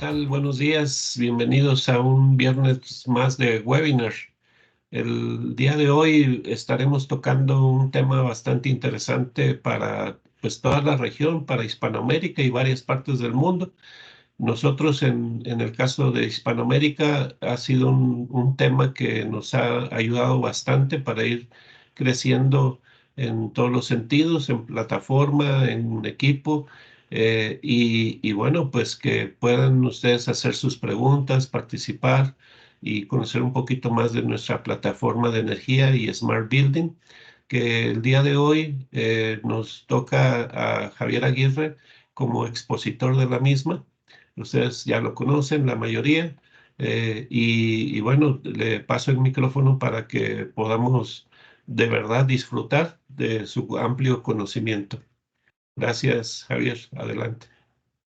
tal? Buenos días, bienvenidos a un viernes más de webinar. El día de hoy estaremos tocando un tema bastante interesante para pues, toda la región, para Hispanoamérica y varias partes del mundo. Nosotros en el caso de Hispanoamérica ha sido un tema que nos ha ayudado bastante para ir creciendo en todos los sentidos, en plataforma, en equipo, y bueno, pues que puedan ustedes hacer sus preguntas, participar y conocer un poquito más de nuestra plataforma de energía y Smart Building, que el día de hoy nos toca a Javier Aguirre como expositor de la misma. Ustedes ya lo conocen, la mayoría. Y bueno, le paso el micrófono para que podamos de verdad disfrutar de su amplio conocimiento. Gracias, Javier. Adelante.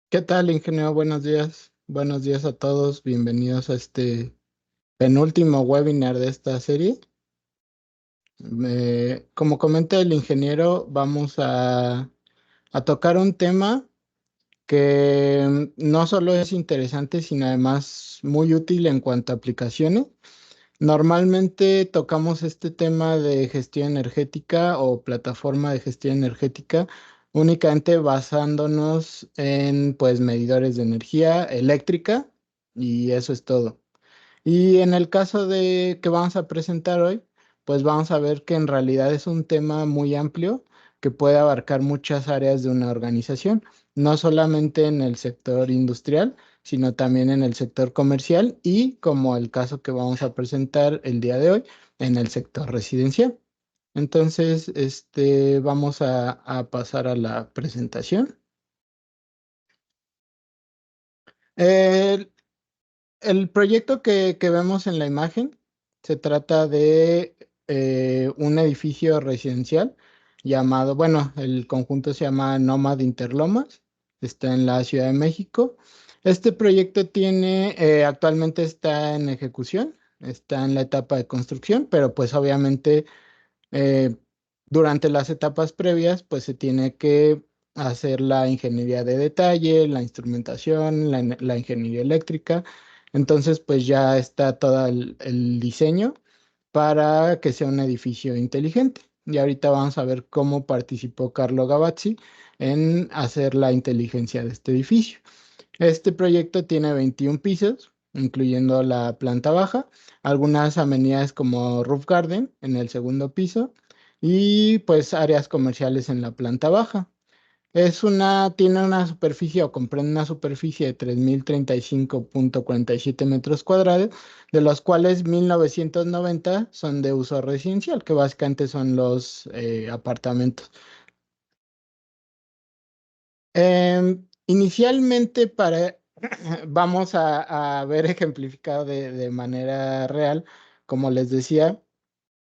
¿Qué tal, ingeniero? Buenos días. Buenos días a todos. Bienvenidos a este penúltimo webinar de esta serie. Como comenta el ingeniero, vamos a tocar un tema que no solo es interesante, sino además muy útil en cuanto a aplicaciones. Normalmente tocamos este tema de gestión energética o plataforma de gestión energética únicamente basándonos en pues medidores de energía eléctrica y eso es todo. Y en el caso de que vamos a presentar hoy, pues vamos a ver que en realidad es un tema muy amplio que puede abarcar muchas áreas de una organización, no solamente en el sector industrial, sino también en el sector comercial y, como el caso que vamos a presentar el día de hoy, en el sector residencial. Entonces, vamos a pasar a la presentación. El, el proyecto que vemos en la imagen se trata de un edificio residencial llamado, bueno, el conjunto se llama Nomad Interlomas, está en la Ciudad de México. Este proyecto actualmente está en ejecución, está en la etapa de construcción, pero pues obviamente eh, durante las etapas previas, pues se tiene que hacer la ingeniería de detalle, la instrumentación, la ingeniería eléctrica. Entonces, pues ya está todo el diseño para que sea un edificio inteligente. Y ahorita vamos a ver cómo participó Carlo Gavazzi en hacer la inteligencia de este edificio. Este proyecto tiene 21 pisos, incluyendo la planta baja, algunas amenidades como roof garden en el segundo piso y pues áreas comerciales en la planta baja. Tiene una superficie o comprende una superficie de 3.035.47 metros cuadrados, de los cuales 1.990 son de uso residencial, que básicamente son los apartamentos. Inicialmente vamos a ver ejemplificado de manera real, como les decía,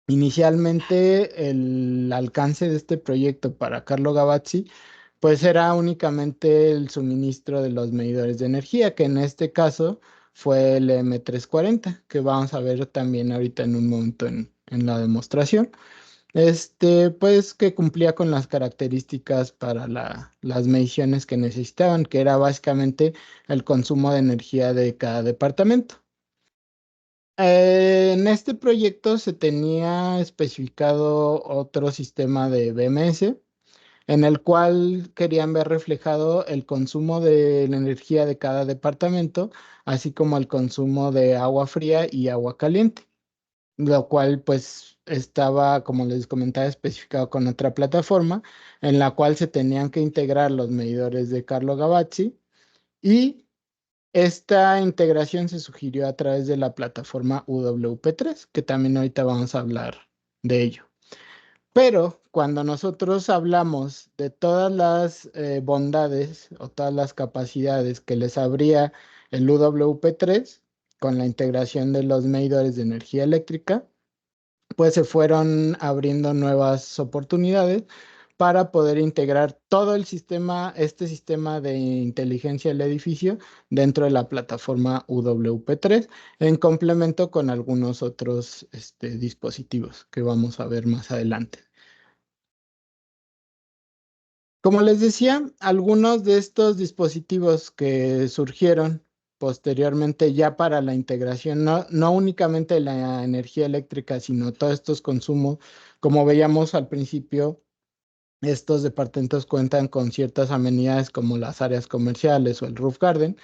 inicialmente el alcance de este proyecto para Carlo Gavazzi, pues era únicamente el suministro de los medidores de energía, que en este caso fue el M340, que vamos a ver también ahorita en un momento en la demostración. Pues que cumplía con las características para las mediciones que necesitaban, que era básicamente el consumo de energía de cada departamento. En este proyecto se tenía especificado otro sistema de BMS, en el cual querían ver reflejado el consumo de la energía de cada departamento, así como el consumo de agua fría y agua caliente, lo cual pues estaba, como les comentaba, especificado con otra plataforma en la cual se tenían que integrar los medidores de Carlo Gavazzi y esta integración se sugirió a través de la plataforma UWP3, que también ahorita vamos a hablar de ello. Pero cuando nosotros hablamos de todas las bondades o todas las capacidades que les abría el UWP3 con la integración de los medidores de energía eléctrica, pues se fueron abriendo nuevas oportunidades para poder integrar todo el sistema, este sistema de inteligencia del edificio dentro de la plataforma UWP3, en complemento con algunos otros dispositivos que vamos a ver más adelante. Como les decía, algunos de estos dispositivos que surgieron posteriormente ya para la integración, no únicamente la energía eléctrica, sino todos estos consumos, como veíamos al principio. Estos departamentos cuentan con ciertas amenidades como las áreas comerciales o el roof garden.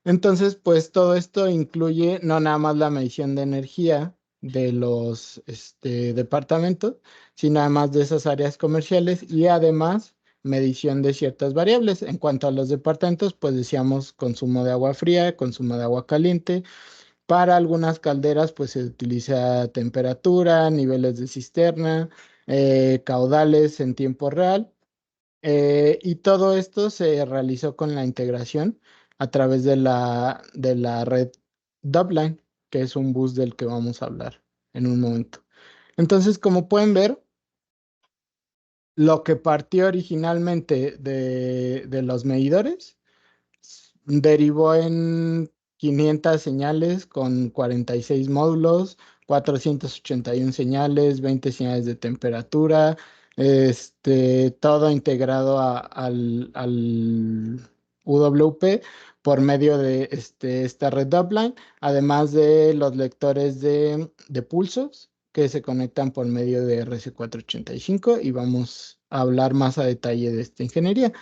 Entonces, pues todo esto incluye no nada más la medición de energía de los departamentos, sino además de esas áreas comerciales y además medición de ciertas variables. En cuanto a los departamentos, pues decíamos consumo de agua fría, consumo de agua caliente. Para algunas calderas, pues se utiliza temperatura, niveles de cisterna, caudales en tiempo real. Y todo esto se realizó con la integración a través de la red Dubline, que es un bus del que vamos a hablar en un momento. Entonces, como pueden ver, lo que partió originalmente de los medidores derivó en 500 señales con 46 módulos, 481 señales, 20 señales de temperatura, todo integrado al UWP por medio de esta red Upline, además de los lectores de pulsos que se conectan por medio de RC485 y vamos a hablar más a detalle de esta ingeniería.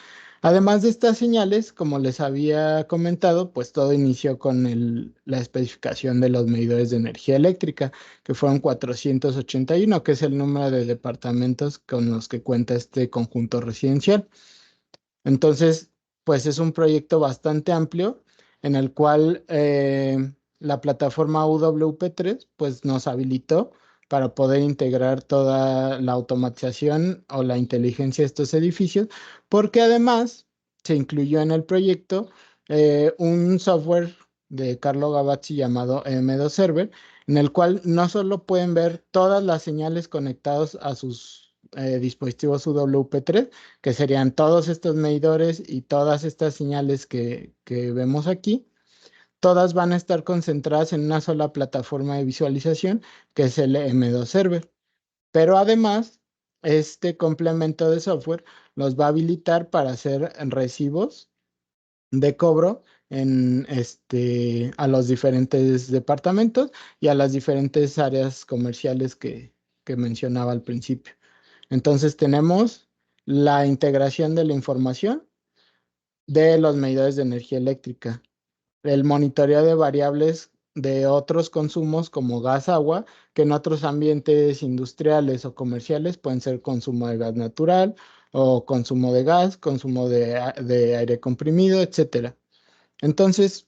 Además de estas señales, como les había comentado, pues todo inició con la especificación de los medidores de energía eléctrica, que fueron 481, que es el número de departamentos con los que cuenta este conjunto residencial. Entonces, pues es un proyecto bastante amplio en el cual la plataforma UWP3 pues nos habilitó para poder integrar toda la automatización o la inteligencia de estos edificios, porque además se incluyó en el proyecto un software de Carlo Gavazzi llamado M2 Server, en el cual no solo pueden ver todas las señales conectadas a sus dispositivos UWP3, que serían todos estos medidores y todas estas señales que vemos aquí. Todas van a estar concentradas en una sola plataforma de visualización, que es el M2 Server. Pero además, este complemento de software los va a habilitar para hacer recibos de cobro a los diferentes departamentos y a las diferentes áreas comerciales que mencionaba al principio. Entonces tenemos la integración de la información de los medidores de energía eléctrica, el monitoreo de variables de otros consumos como gas, agua, que en otros ambientes industriales o comerciales pueden ser consumo de gas natural o consumo de gas, consumo de aire comprimido, etcétera. Entonces,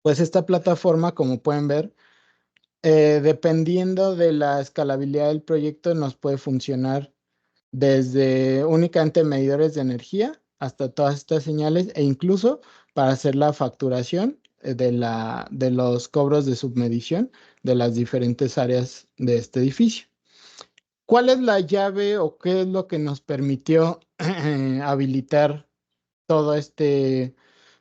pues esta plataforma, como pueden ver, dependiendo de la escalabilidad del proyecto, nos puede funcionar desde únicamente medidores de energía hasta todas estas señales e incluso para hacer la facturación de los cobros de submedición de las diferentes áreas de este edificio. ¿Cuál es la llave o qué es lo que nos permitió habilitar todo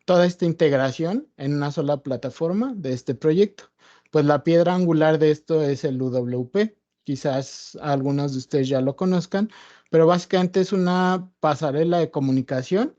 toda esta integración en una sola plataforma de este proyecto? Pues la piedra angular de esto es el UWP. Quizás algunos de ustedes ya lo conozcan, pero básicamente es una pasarela de comunicación,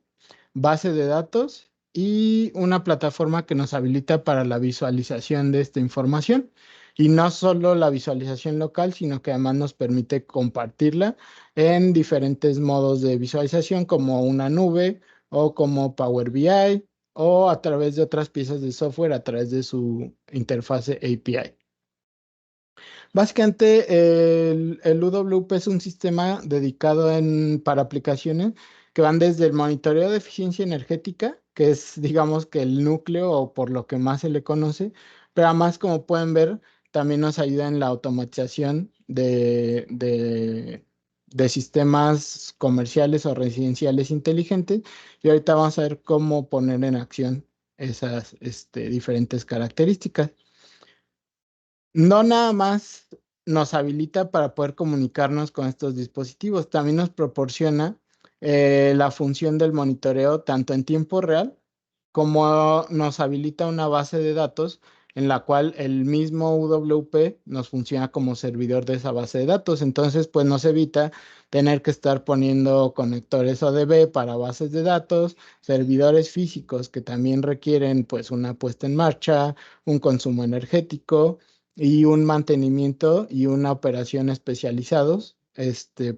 base de datos y una plataforma que nos habilita para la visualización de esta información. Y no solo la visualización local, sino que además nos permite compartirla en diferentes modos de visualización, como una nube o como Power BI o a través de otras piezas de software a través de su interfase API. Básicamente, el UWP es un sistema dedicado para aplicaciones que van desde el monitoreo de eficiencia energética, que es, digamos, que el núcleo o por lo que más se le conoce, pero además, como pueden ver, también nos ayuda en la automatización de sistemas comerciales o residenciales inteligentes. Y ahorita vamos a ver cómo poner en acción esas diferentes características. No nada más nos habilita para poder comunicarnos con estos dispositivos, también nos proporciona la función del monitoreo tanto en tiempo real como nos habilita una base de datos en la cual el mismo UWP nos funciona como servidor de esa base de datos. Entonces, pues nos evita tener que estar poniendo conectores ODB para bases de datos, servidores físicos que también requieren pues una puesta en marcha, un consumo energético y un mantenimiento y una operación especializados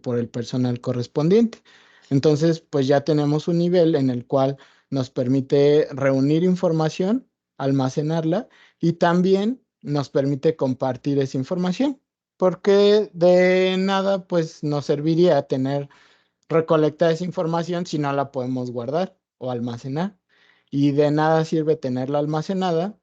por el personal correspondiente. Entonces, pues ya tenemos un nivel en el cual nos permite reunir información, almacenarla y también nos permite compartir esa información, porque de nada pues nos serviría tener recolectar esa información si no la podemos guardar o almacenar. Y de nada sirve tenerla almacenada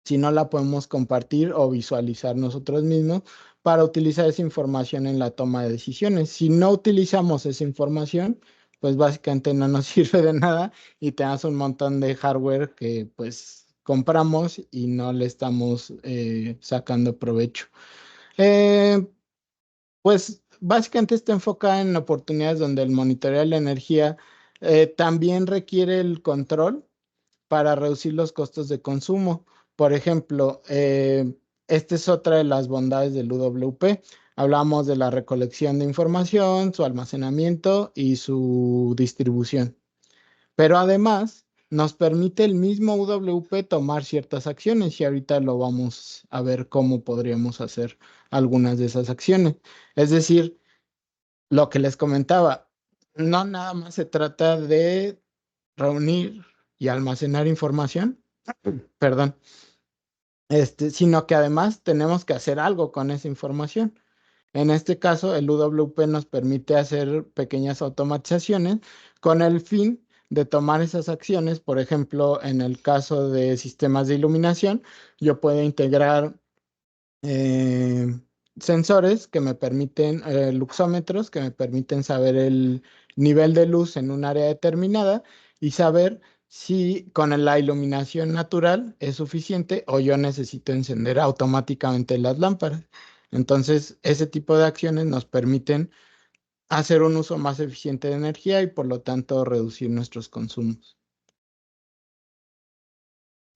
si no la podemos compartir o visualizar nosotros mismos para utilizar esa información en la toma de decisiones. Si no utilizamos esa información, pues básicamente no nos sirve de nada y tenemos un montón de hardware que pues compramos y no le estamos sacando provecho. Eh, pues básicamente está enfocada en oportunidades donde el monitoreo de la energía también requiere el control para reducir los costos de consumo. Por ejemplo, esta es otra de las bondades del UWP. Hablamos de la recolección de información, su almacenamiento y su distribución. Pero además nos permite el mismo UWP tomar ciertas acciones y ahorita lo vamos a ver cómo podríamos hacer algunas de esas acciones. Es decir, lo que les comentaba, no nada más se trata de reunir y almacenar información, perdón, sino que además tenemos que hacer algo con esa información. En este caso, el UWP nos permite hacer pequeñas automatizaciones con el fin de tomar esas acciones. Por ejemplo, en el caso de sistemas de iluminación, yo puedo integrar eh, sensores que me permiten, luxómetros que me permiten saber el nivel de luz en un área determinada y saber si con la iluminación natural es suficiente o yo necesito encender automáticamente las lámparas. Entonces, ese tipo de acciones nos permiten hacer un uso más eficiente de energía y por lo tanto reducir nuestros consumos.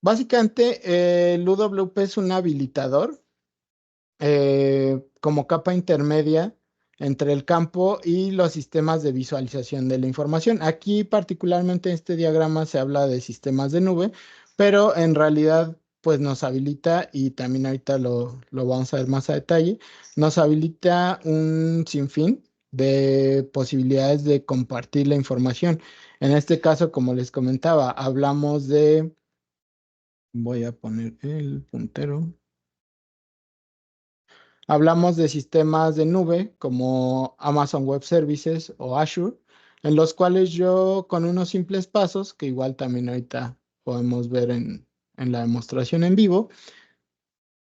Básicamente, el UWP es un habilitador como capa intermedia entre el campo y los sistemas de visualización de la información. Aquí particularmente en este diagrama se habla de sistemas de nube, pero en realidad pues nos habilita, y también ahorita lo vamos a ver más a detalle, nos habilita un sinfín de posibilidades de compartir la información. En este caso, como les comentaba, hablamos de, voy a poner el puntero. Hablamos de sistemas de nube como Amazon Web Services o Azure, en los cuales yo con unos simples pasos, que igual también ahorita podemos ver en la demostración en vivo,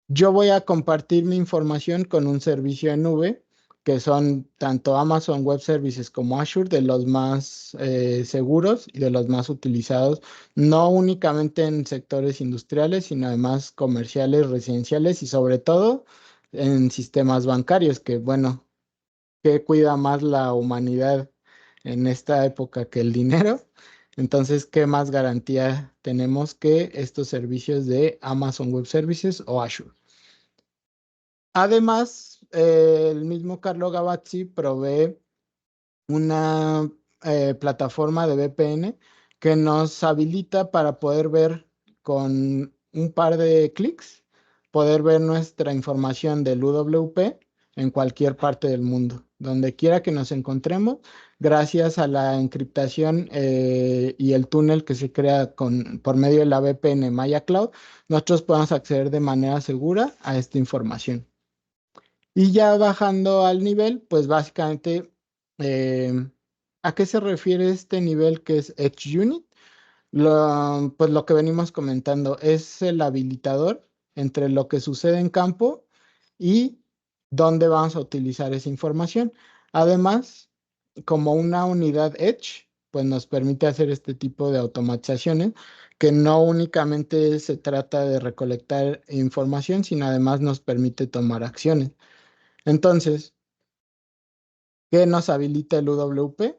yo voy a compartir mi información con un servicio de nube, que son tanto Amazon Web Services como Azure, de los más seguros y de los más utilizados, no únicamente en sectores industriales, sino además comerciales, residenciales y sobre todo en sistemas bancarios, que bueno, que cuida más la humanidad en esta época que el dinero. Entonces, ¿qué más garantía tenemos que estos servicios de Amazon Web Services o Azure? Además, el mismo Carlo Gavazzi provee una plataforma de VPN que nos habilita para poder ver con un par de clics, poder ver nuestra información del UWP en cualquier parte del mundo, donde quiera que nos encontremos, gracias a la encriptación y el túnel que se crea por medio de la VPN Maya Cloud, nosotros podemos acceder de manera segura a esta información. Y ya bajando al nivel, pues básicamente, eh, ¿a qué se refiere este nivel que es Edge Unit? Pues lo que venimos comentando es el habilitador entre lo que sucede en campo y dónde vamos a utilizar esa información. Además, como una unidad Edge, pues nos permite hacer este tipo de automatizaciones que no únicamente se trata de recolectar información, sino además nos permite tomar acciones. Entonces, ¿qué nos habilita el UWP?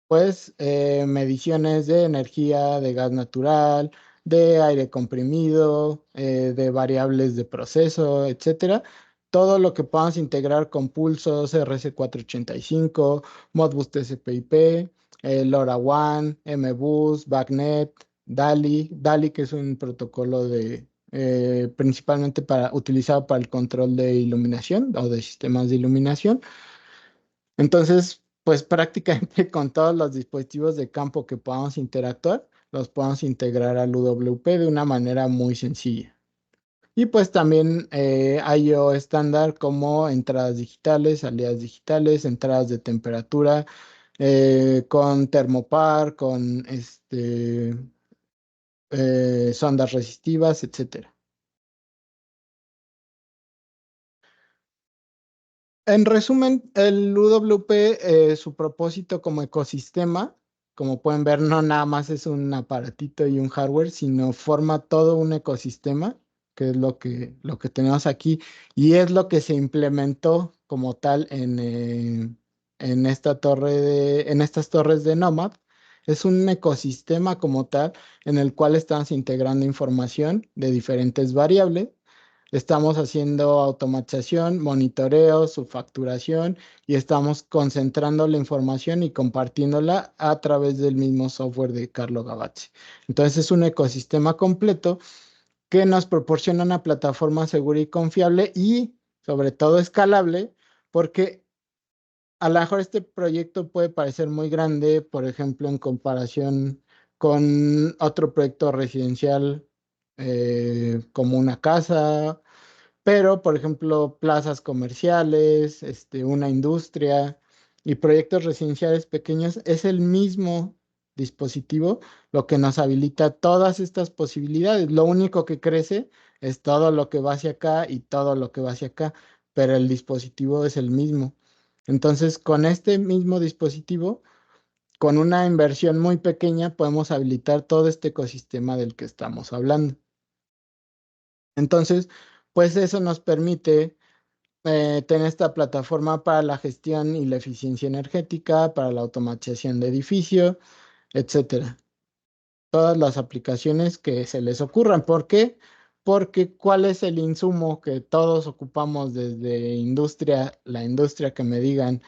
Pues mediciones de energía, de gas natural, de aire comprimido, de variables de proceso, etcétera. Todo lo que podamos integrar con pulsos RC485, Modbus TCP/IP, LoRaWAN, MBus, BACnet, DALI, que es un protocolo principalmente utilizado para el control de iluminación o de sistemas de iluminación. Entonces, pues prácticamente con todos los dispositivos de campo que podamos interactuar, los podemos integrar al UWP de una manera muy sencilla. Y pues también hay I/O estándar como entradas digitales, salidas digitales, entradas de temperatura, con termopar, con sondas resistivas, etcétera. En resumen, el UWP, su propósito como ecosistema, como pueden ver, no nada más es un aparatito y un hardware, sino forma todo un ecosistema, que es lo que tenemos aquí, y es lo que se implementó como tal en en estas torres de Nomad. Es un ecosistema como tal en el cual estamos integrando información de diferentes variables. Estamos haciendo automatización, monitoreo, su facturación y estamos concentrando la información y compartiéndola a través del mismo software de Carlo Gavazzi. Entonces es un ecosistema completo que nos proporciona una plataforma segura y confiable y sobre todo escalable, porque a lo mejor este proyecto puede parecer muy grande, por ejemplo, en comparación con otro proyecto residencial, como una casa, pero, por ejemplo, plazas comerciales, una industria y proyectos residenciales pequeños, es el mismo dispositivo lo que nos habilita todas estas posibilidades. Lo único que crece es todo lo que va hacia acá y todo lo que va hacia acá, pero el dispositivo es el mismo. Entonces, con este mismo dispositivo, con una inversión muy pequeña, podemos habilitar todo este ecosistema del que estamos hablando. Entonces, pues eso nos permite tener esta plataforma para la gestión y la eficiencia energética, para la automatización de edificio, etcétera. Todas las aplicaciones que se les ocurran. ¿Por qué? Porque ¿cuál es el insumo que todos ocupamos desde industria, la industria que me digan,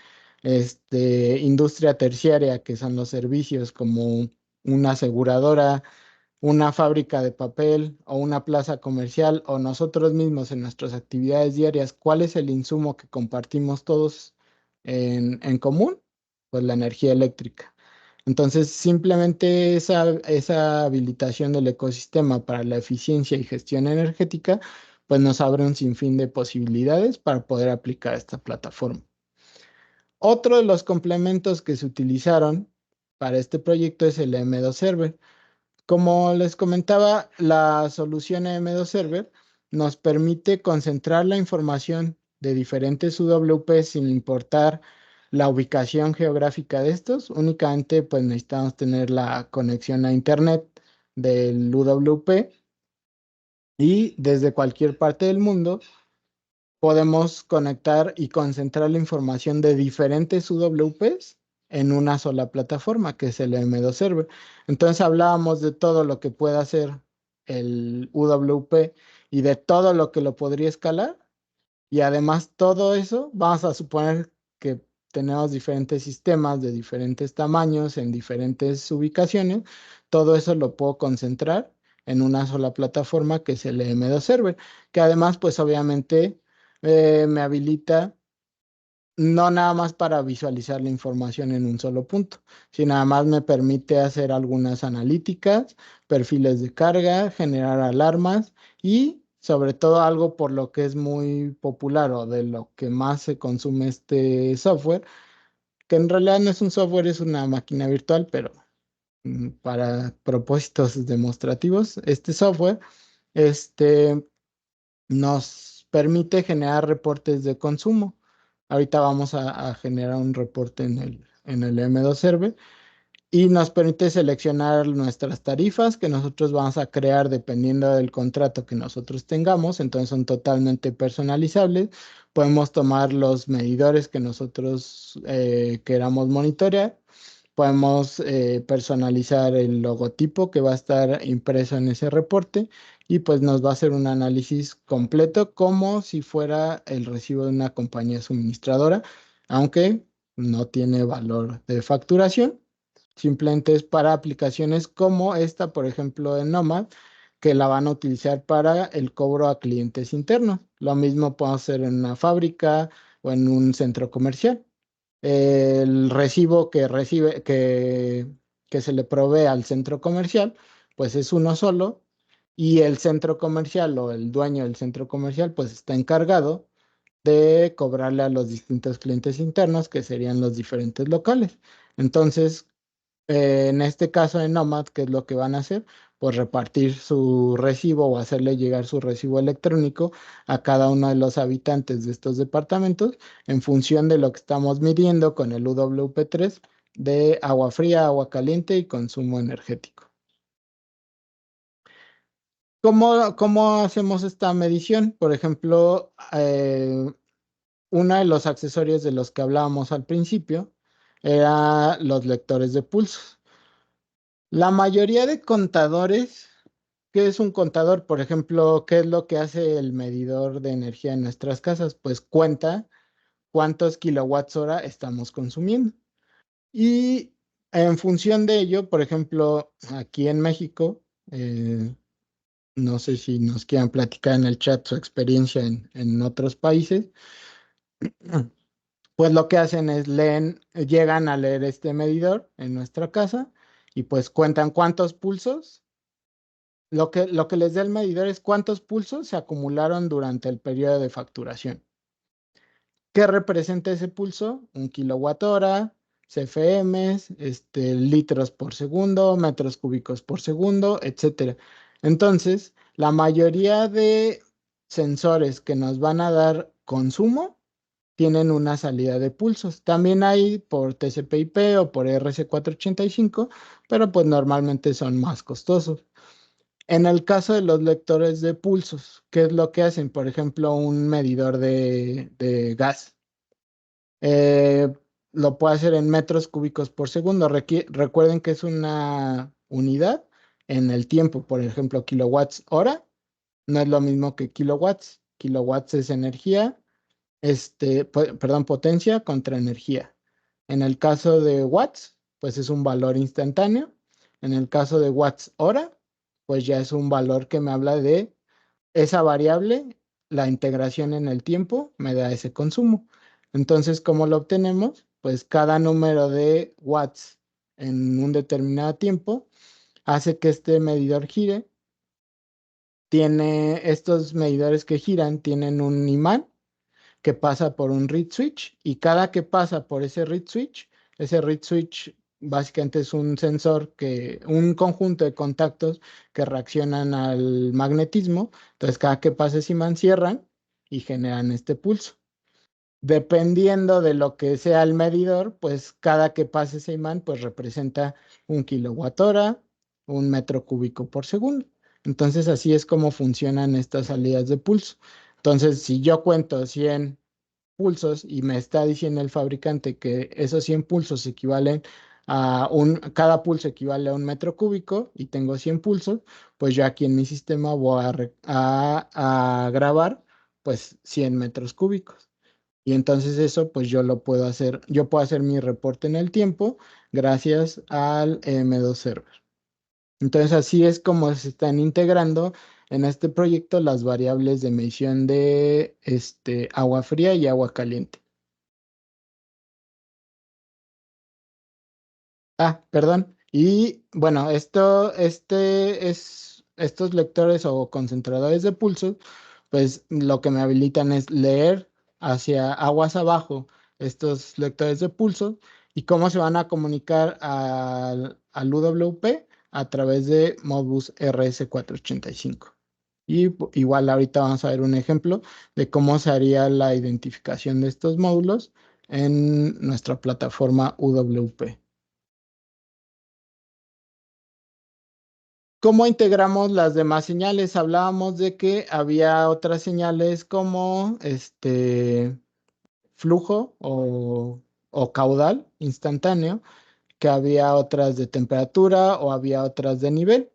industria terciaria, que son los servicios como una aseguradora, una fábrica de papel o una plaza comercial o nosotros mismos en nuestras actividades diarias? ¿Cuál es el insumo que compartimos todos en común? Pues la energía eléctrica. Entonces, simplemente esa habilitación del ecosistema para la eficiencia y gestión energética, pues nos abre un sinfín de posibilidades para poder aplicar esta plataforma. Otro de los complementos que se utilizaron para este proyecto es el M2 Server. Como les comentaba, la solución M2 Server nos permite concentrar la información de diferentes UWP sin importar la ubicación geográfica de estos. Únicamente pues necesitamos tener la conexión a internet del UWP y desde cualquier parte del mundo podemos conectar y concentrar la información de diferentes UWPs en una sola plataforma, que es el M2 Server. Entonces hablábamos de todo lo que puede hacer el UWP y de todo lo que lo podría escalar. Y además todo eso, vamos a suponer que tenemos diferentes sistemas de diferentes tamaños en diferentes ubicaciones. Todo eso lo puedo concentrar en una sola plataforma que es el M2 Server, que además pues obviamente me habilita no nada más para visualizar la información en un solo punto, sino además me permite hacer algunas analíticas, perfiles de carga, generar alarmas y sobre todo algo por lo que es muy popular o de lo que más se consume este software, que en realidad no es un software, es una máquina virtual, pero para propósitos demostrativos, este software, este nos permite generar reportes de consumo. Ahorita vamos a generar un reporte en el M2 Server y nos permite seleccionar nuestras tarifas que nosotros vamos a crear dependiendo del contrato que nosotros tengamos. Entonces son totalmente personalizables. Podemos tomar los medidores que nosotros queramos monitorear. podemos personalizar el logotipo que va a estar impreso en ese reporte y pues nos va a hacer un análisis completo como si fuera el recibo de una compañía suministradora, aunque no tiene valor de facturación. Simplemente es para aplicaciones como esta, por ejemplo, en Nomad, que la van a utilizar para el cobro a clientes internos. Lo mismo puede hacer en una fábrica o en un centro comercial. El recibo que recibe, que se le provee al centro comercial, pues es uno solo, y el centro comercial o el dueño del centro comercial, pues está encargado de cobrarle a los distintos clientes internos, que serían los diferentes locales. Entonces, en este caso de Nomad, ¿qué es lo que van a hacer? Pues repartir su recibo o hacerle llegar su recibo electrónico a cada uno de los habitantes de estos departamentos en función de lo que estamos midiendo con el UWP3 de agua fría, agua caliente y consumo energético. ¿Cómo hacemos esta medición? Por ejemplo, uno de los accesorios de los que hablábamos al principio era los lectores de pulsos. La mayoría de contadores, ¿qué es un contador? Por ejemplo, ¿qué es lo que hace el medidor de energía en nuestras casas? Pues cuenta cuántos kilowatts hora estamos consumiendo. Y en función de ello, por ejemplo, aquí en México, no sé si nos quieran platicar en el chat su experiencia en otros países, pues lo que hacen es llegan a leer este medidor en nuestra casa y pues cuentan cuántos pulsos. Lo que les da el medidor es cuántos pulsos se acumularon durante el periodo de facturación. ¿Qué representa ese pulso? Un kilowatt hora, CFMs, litros por segundo, metros cúbicos por segundo, etcétera. Entonces, la mayoría de sensores que nos van a dar consumo tienen una salida de pulsos. También hay por TCP/IP o por RC485, pero pues normalmente son más costosos. En el caso de los lectores de pulsos, ¿qué es lo que hacen? Por ejemplo, un medidor de gas. Eh, lo puede hacer en metros cúbicos por segundo. Recuerden que es una unidad en el tiempo. Por ejemplo, kilowatts hora no es lo mismo que kilowatts. Kilowatts es energía, perdón, potencia contra energía. En el caso de watts, pues es un valor instantáneo. En el caso de watts hora, pues ya es un valor que me habla de esa variable, la integración en el tiempo me da ese consumo. Entonces, ¿cómo lo obtenemos? Pues cada número de watts en un determinado tiempo hace que este medidor gire. Estos medidores que giran tienen un imán que pasa por un reed switch y cada que pasa por ese reed switch básicamente es un sensor un conjunto de contactos que reaccionan al magnetismo. Entonces, cada que pasa ese imán cierran y generan este pulso. Dependiendo de lo que sea el medidor, pues cada que pase ese imán, pues representa un kilowatt hora, un metro cúbico por segundo. Entonces, así es como funcionan estas salidas de pulso. Entonces, si yo cuento 100 pulsos y me está diciendo el fabricante que esos 100 pulsos equivalen cada pulso equivale a un metro cúbico y tengo 100 pulsos, pues yo aquí en mi sistema voy a grabar pues 100 metros cúbicos. Y entonces eso pues yo puedo hacer mi reporte en el tiempo gracias al M2 Server. Entonces así es como se están integrando en este proyecto las variables de medición de agua fría y agua caliente. Ah, perdón. Y bueno, estos lectores o concentradores de pulsos, pues lo que me habilitan es leer hacia aguas abajo estos lectores de pulsos y cómo se van a comunicar al UWP a través de Modbus RS485. Igual ahorita vamos a ver un ejemplo de cómo se haría la identificación de estos módulos en nuestra plataforma UWP. ¿Cómo integramos las demás señales? Hablábamos de que había otras señales como flujo o caudal instantáneo que había otras de temperatura o había otras de nivel.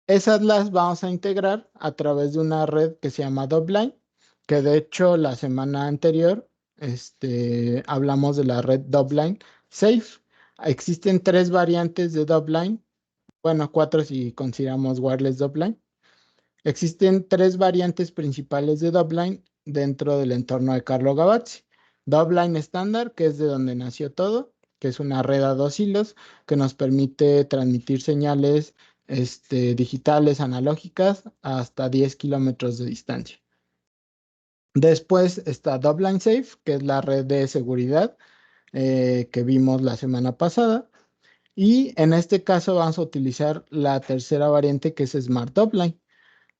Esas las vamos a integrar a través de una red que se llama Dopline, que de hecho la semana anterior hablamos de la red Dopline Safe. Existen tres variantes de Dopline, bueno, cuatro si consideramos wireless Dopline. Existen tres variantes principales de Dopline dentro del entorno de Carlo Gavazzi. Dopline estándar, que es de donde nació todo, que es una red a dos hilos que nos permite transmitir señales digitales analógicas hasta 10 kilómetros de distancia. Después está Dopline Safe, que es la red de seguridad que vimos la semana pasada. Y en este caso vamos a utilizar la tercera variante, que es Smart Dopline,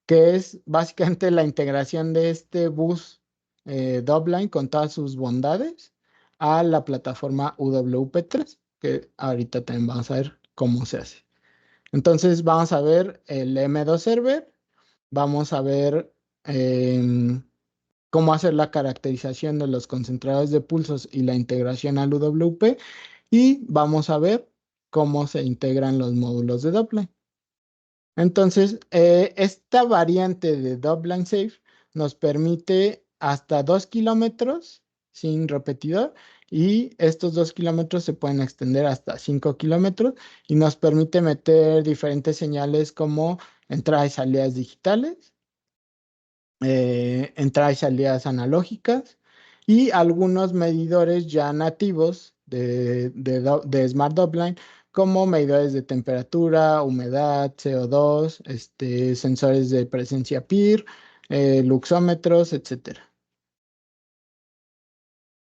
que es básicamente la integración de este bus Dopline con todas sus bondades a la plataforma UWP3, que ahorita también vamos a ver cómo se hace. Entonces vamos a ver el M2 Server, vamos a ver cómo hacer la caracterización de los concentradores de pulsos y la integración al UWP, y vamos a ver cómo se integran los módulos de Dopline. Entonces, esta variante de Dopline Safe nos permite hasta 2 kilómetros sin repetidor, y estos 2 kilómetros se pueden extender hasta 5 kilómetros y nos permite meter diferentes señales como entradas y salidas digitales, entradas y salidas analógicas y algunos medidores ya nativos de Smart Dopline, como medidores de temperatura, humedad, CO2, sensores de presencia PIR, luxómetros, etcétera.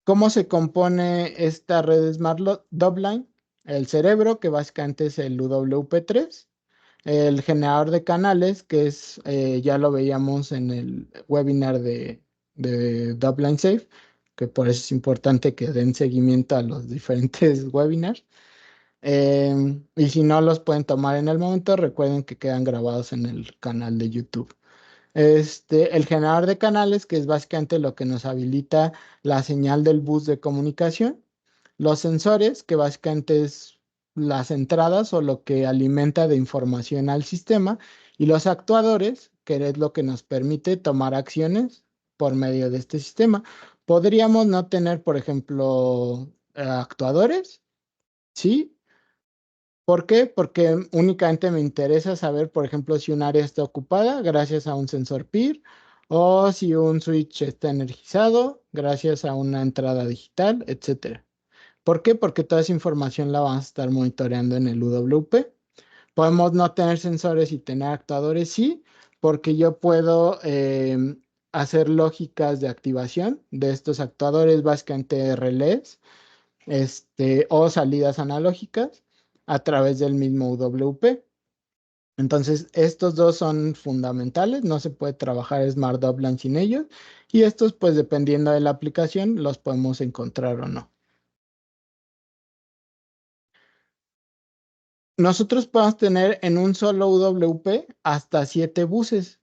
¿Cómo se compone esta red Smart Dopline? El cerebro, que básicamente es el UWP3, el generador de canales, que es, ya lo veíamos en el webinar de Dopline Safe, que por eso es importante que den seguimiento a los diferentes webinars. Y si no los pueden tomar en el momento, recuerden que quedan grabados en el canal de YouTube. El generador de canales, que es básicamente lo que nos habilita la señal del bus de comunicación. Los sensores, que básicamente es las entradas o lo que alimenta de información al sistema. Y los actuadores, que es lo que nos permite tomar acciones por medio de este sistema. Podríamos no tener, por ejemplo, actuadores, ¿sí? ¿Por qué? Porque únicamente me interesa saber, por ejemplo, si un área está ocupada gracias a un sensor PIR, o si un switch está energizado gracias a una entrada digital, etcétera. ¿Por qué? Porque toda esa información la vamos a estar monitoreando en el UWP. Podemos no tener sensores y tener actuadores, sí, porque yo puedo hacer lógicas de activación de estos actuadores, básicamente relés, o salidas analógicas a través del mismo UWP. Entonces, estos dos son fundamentales, no se puede trabajar Smart Dopline sin ellos, y estos, pues dependiendo de la aplicación, los podemos encontrar o no. Nosotros podemos tener en un solo UWP hasta 7 buses.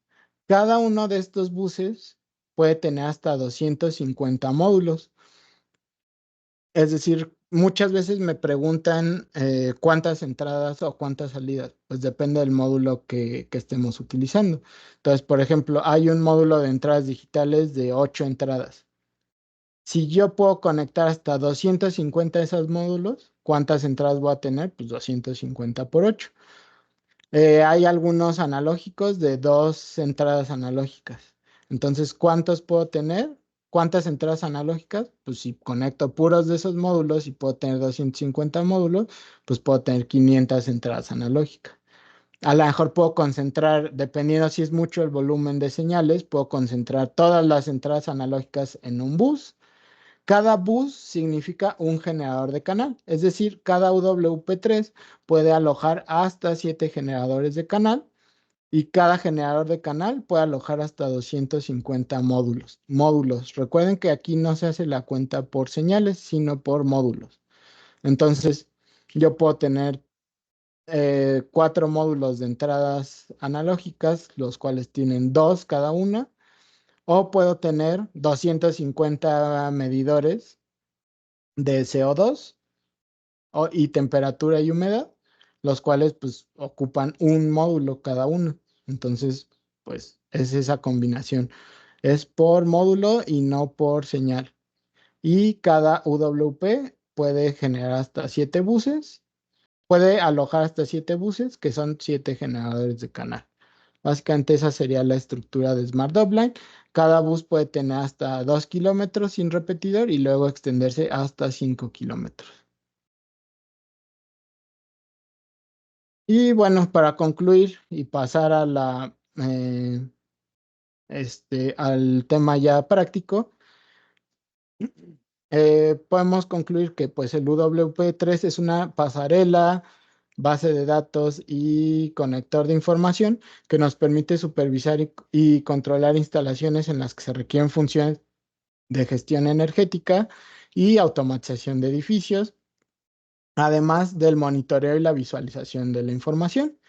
Cada uno de estos buses puede tener hasta 250 módulos. Es decir, muchas veces me preguntan cuántas entradas o cuántas salidas. Pues depende del módulo que estemos utilizando. Entonces, por ejemplo, hay un módulo de entradas digitales de 8 entradas. Si yo puedo conectar hasta 250 de esos módulos, ¿cuántas entradas voy a tener? Pues 250 por 8. Hay algunos analógicos de 2 entradas analógicas. Entonces, ¿cuántos puedo tener? ¿Cuántas entradas analógicas? Pues si conecto puros de esos módulos y puedo tener 250 módulos, pues puedo tener 500 entradas analógicas. A lo mejor puedo concentrar, dependiendo si es mucho el volumen de señales, puedo concentrar todas las entradas analógicas en un bus. Cada bus significa un generador de canal, es decir, cada UWP3 puede alojar hasta 7 generadores de canal, y cada generador de canal puede alojar hasta 250 módulos. Módulos. Recuerden que aquí no se hace la cuenta por señales, sino por módulos. Entonces, yo puedo tener 4 módulos de entradas analógicas, los cuales tienen 2 cada una, o puedo tener 250 medidores de CO2, y temperatura y humedad, los cuales pues ocupan un módulo cada uno. Entonces, pues es esa combinación. Es por módulo y no por señal. Y cada UWP puede generar hasta 7 buses, puede alojar hasta 7 buses, que son 7 generadores de canal. Básicamente esa sería la estructura de Smart Upline. Cada bus puede tener hasta 2 kilómetros sin repetidor y luego extenderse hasta 5 kilómetros. Y bueno, para concluir y pasar a al tema ya práctico, podemos concluir que pues el UWP3 es una pasarela, base de datos y conector de información que nos permite supervisar y controlar instalaciones en las que se requieren funciones de gestión energética y automatización de edificios, además del monitoreo y la visualización de la información.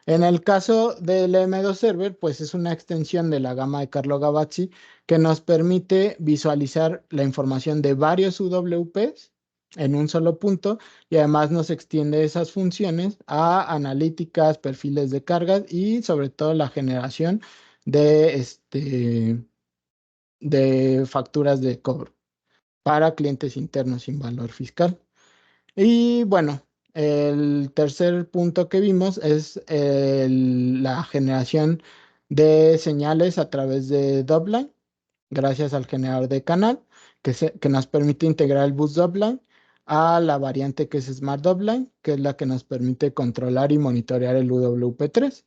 En el caso del M2 Server, pues es una extensión de la gama de Carlo Gavazzi que nos permite visualizar la información de varios UWPs en un solo punto y además nos extiende esas funciones a analíticas, perfiles de cargas y sobre todo la generación de, de facturas de cobro para clientes internos sin valor fiscal. Y bueno, el tercer punto que vimos es la generación de señales a través de Dopline, gracias al generador de canal, que nos permite integrar el bus Dopline a la variante que es Smart Dopline, que es la que nos permite controlar y monitorear el UWP3.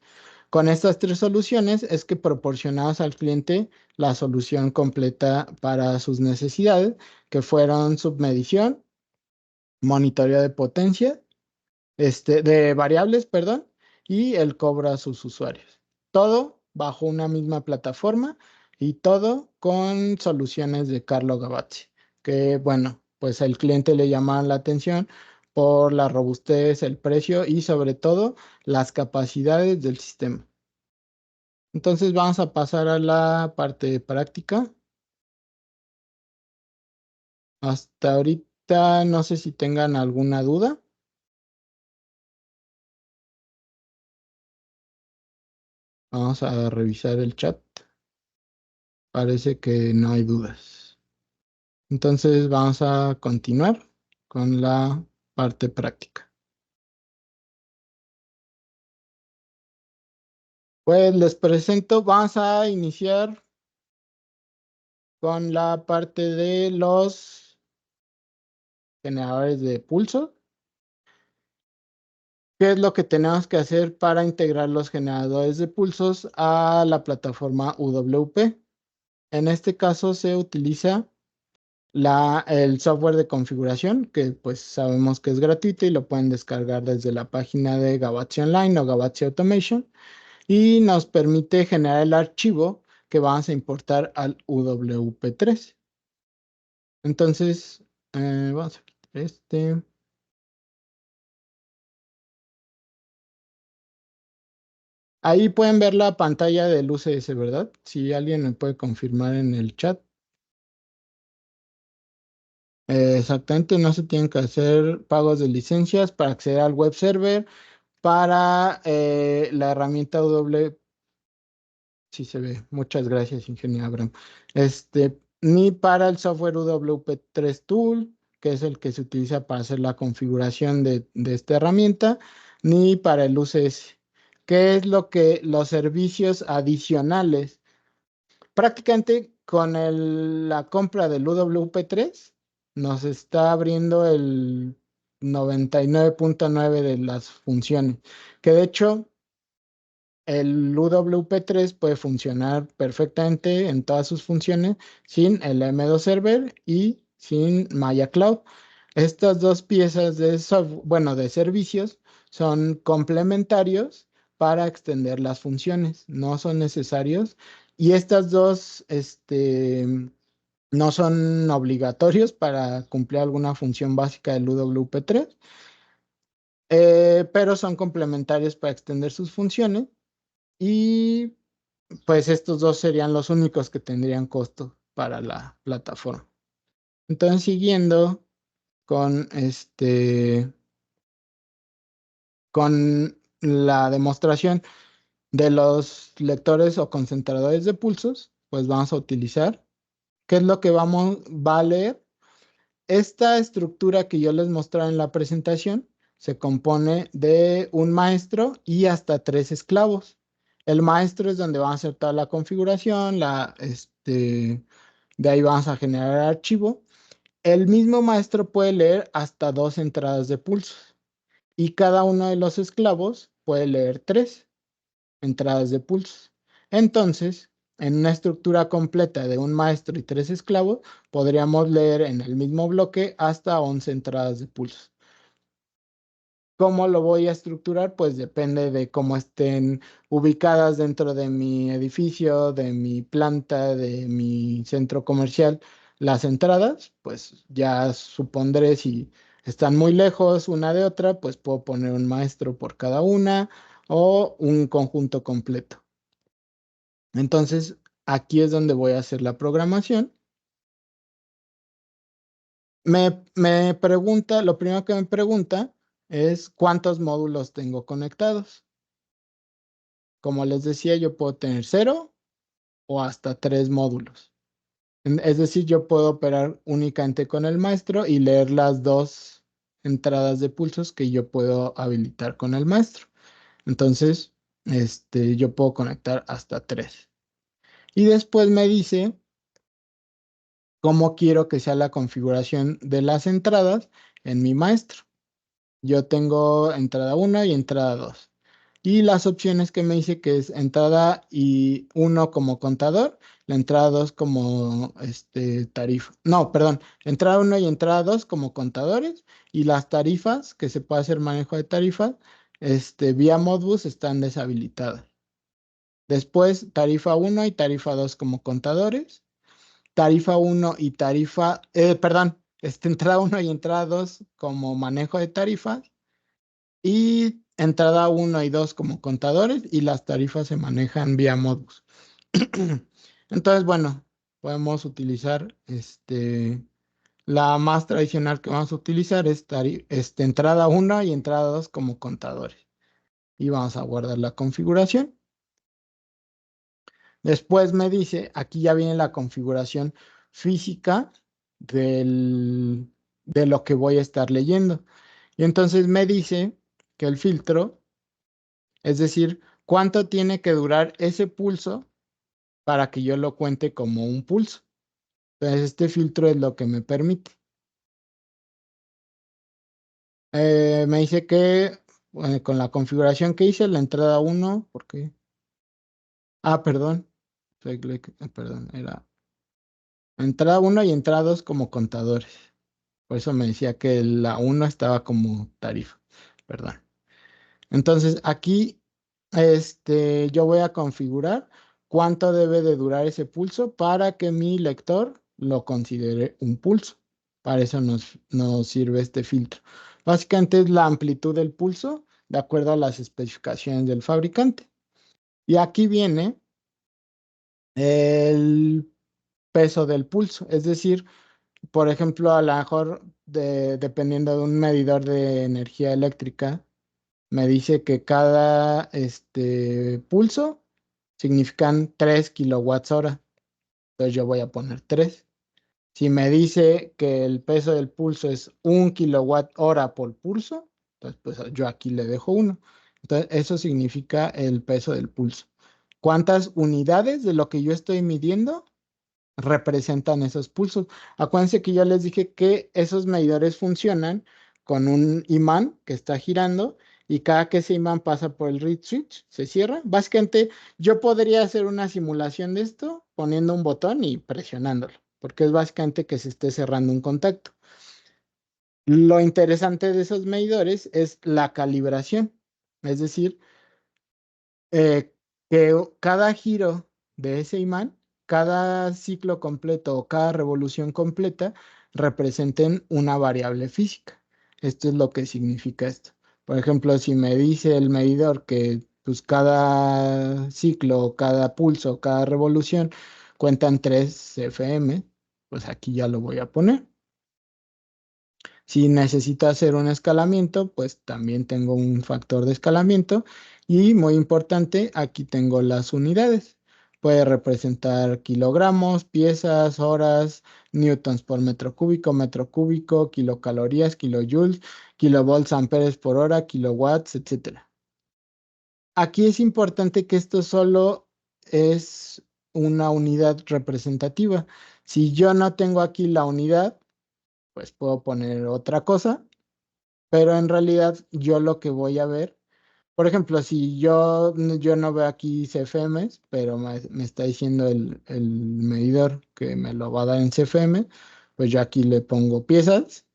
Con estas tres soluciones es que proporcionamos al cliente la solución completa para sus necesidades, que fueron submedición, monitoreo de potencia, de variables, perdón, y el cobro a sus usuarios. Todo bajo una misma plataforma y todo con soluciones de Carlo Gavazzi, que bueno, pues al cliente le llamaban la atención por la robustez, el precio y sobre todo las capacidades del sistema. Entonces vamos a pasar a la parte práctica. Hasta ahorita no sé si tengan alguna duda. Vamos a revisar el chat. Parece que no hay dudas. Entonces vamos a continuar con la parte práctica. Pues les presento, vamos a iniciar con la parte de los generadores de pulso. ¿Qué es lo que tenemos que hacer para integrar los generadores de pulsos a la plataforma UWP? En este caso se utiliza el software de configuración, que pues sabemos que es gratuito y lo pueden descargar desde la página de Gavazzi Online o Gavazzi Automation y nos permite generar el archivo que vamos a importar al UWP3. Entonces, vamos a quitar este. Ahí pueden ver la pantalla del UCS, ¿verdad? Si alguien me puede confirmar en el chat. Exactamente, no se tienen que hacer pagos de licencias para acceder al web server, para la herramienta W. Sí se ve. Muchas gracias, ingeniero Abraham. Ni para el software UWP3 Tool, que es el que se utiliza para hacer la configuración de esta herramienta, ni para el UCS. ¿Qué es lo que los servicios adicionales? Prácticamente con la compra del UWP3 nos está abriendo el 99.9 de las funciones, que de hecho el UWP3 puede funcionar perfectamente en todas sus funciones sin el M2 Server y sin Maya Cloud. Estas dos piezas de software, bueno, de servicios son complementarios para extender las funciones, no son necesarios. Y estas dos, no son obligatorios para cumplir alguna función básica del UWP3, pero son complementarios para extender sus funciones. Y pues estos dos serían los únicos que tendrían costo para la plataforma. Entonces, siguiendo con con la demostración de los lectores o concentradores de pulsos, pues vamos a utilizar, ¿qué es lo que va a leer? Esta estructura que yo les mostré en la presentación se compone de un maestro y hasta tres esclavos. El maestro es donde vamos a hacer toda la configuración, de ahí vamos a generar el archivo. El mismo maestro puede leer hasta dos entradas de pulsos y cada uno de los esclavos puede leer tres entradas de pulsos. Entonces, en una estructura completa de un maestro y tres esclavos, podríamos leer en el mismo bloque hasta 11 entradas de pulsos. ¿Cómo lo voy a estructurar? Pues depende de cómo estén ubicadas dentro de mi edificio, de mi planta, de mi centro comercial. Las entradas, pues ya supondré si están muy lejos una de otra, pues puedo poner un maestro por cada una o un conjunto completo. Entonces, aquí es donde voy a hacer la programación. Me pregunta, lo primero que me pregunta es cuántos módulos tengo conectados. Como les decía, yo puedo tener cero o hasta tres módulos. Es decir, yo puedo operar únicamente con el maestro y leer las dos entradas de pulsos que yo puedo habilitar con el maestro. Entonces, yo puedo conectar hasta tres. Y después me dice cómo quiero que sea la configuración de las entradas en mi maestro. Yo tengo entrada 1 y entrada 2. Y las opciones que me dice que es entrada y 1 como contador, la entrada 2 como tarifa. No, perdón, entrada 1 y entrada 2 como contadores y las tarifas, que se puede hacer manejo de tarifas, vía Modbus están deshabilitadas. Después, tarifa 1 y tarifa 2 como contadores, tarifa 1 y perdón, entrada 1 y entrada 2 como manejo de tarifas y entrada 1 y 2 como contadores y las tarifas se manejan vía Modbus. Entonces, bueno, podemos utilizar la más tradicional que vamos a utilizar es entrada 1 y entrada 2 como contadores. Y vamos a guardar la configuración. Después me dice, aquí ya viene la configuración física de lo que voy a estar leyendo. Y entonces me dice que el filtro, es decir, cuánto tiene que durar ese pulso para que yo lo cuente como un pulso. Entonces, este filtro es lo que me permite. Me dice que con la configuración que hice, la entrada 1, porque... Ah, perdón. Perdón, era entrada 1 y entrada 2 como contadores. Por eso me decía que la 1 estaba como tarifa. Perdón. Entonces, aquí yo voy a configurar cuánto debe de durar ese pulso para que mi lector lo considere un pulso. Para eso nos sirve este filtro. Básicamente es la amplitud del pulso de acuerdo a las especificaciones del fabricante. Y aquí viene el peso del pulso. Es decir, por ejemplo, a lo mejor dependiendo de un medidor de energía eléctrica, me dice que cada pulso significan 3 kilowatts hora. Entonces yo voy a poner 3. Si me dice que el peso del pulso es 1 kilowatt hora por pulso, entonces pues yo aquí le dejo 1. Entonces eso significa el peso del pulso. ¿Cuántas unidades de lo que yo estoy midiendo representan esos pulsos? Acuérdense que yo les dije que esos medidores funcionan con un imán que está girando y cada que ese imán pasa por el reed switch se cierra. Básicamente yo podría hacer una simulación de esto poniendo un botón y presionándolo, porque es básicamente que se esté cerrando un contacto. Lo interesante de esos medidores es la calibración, es decir, que cada giro de ese imán, cada ciclo completo o cada revolución completa representen una variable física. Esto es lo que significa esto. Por ejemplo, si me dice el medidor que pues cada ciclo, cada pulso, cada revolución cuentan 3 FM, pues aquí ya lo voy a poner. Si necesito hacer un escalamiento, pues también tengo un factor de escalamiento. Y muy importante, aquí tengo las unidades. Puede representar kilogramos, piezas, horas, newtons por metro cúbico, kilocalorías, kilojoules, kilovolts, amperes por hora, kilowatts, etcétera. Aquí es importante que esto solo es una unidad representativa. Si yo no tengo aquí la unidad, pues puedo poner otra cosa, pero en realidad yo lo que voy a ver, por ejemplo, si yo no veo aquí CFMs, pero me está diciendo el medidor que me lo va a dar en CFM, pues yo aquí le pongo piezas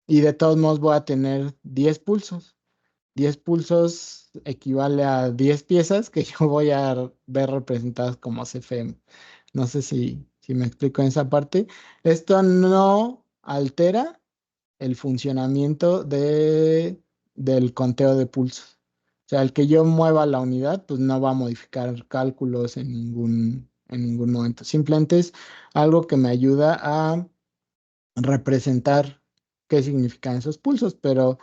y de todos modos voy a tener 10 pulsos. 10 pulsos equivale a 10 piezas que yo voy a ver representadas como CFM. No sé si me explico en esa parte. Esto no altera el funcionamiento del conteo de pulsos. O sea, el que yo mueva la unidad, pues no va a modificar cálculos en ningún momento. Simplemente es algo que me ayuda a representar qué significan esos pulsos, pero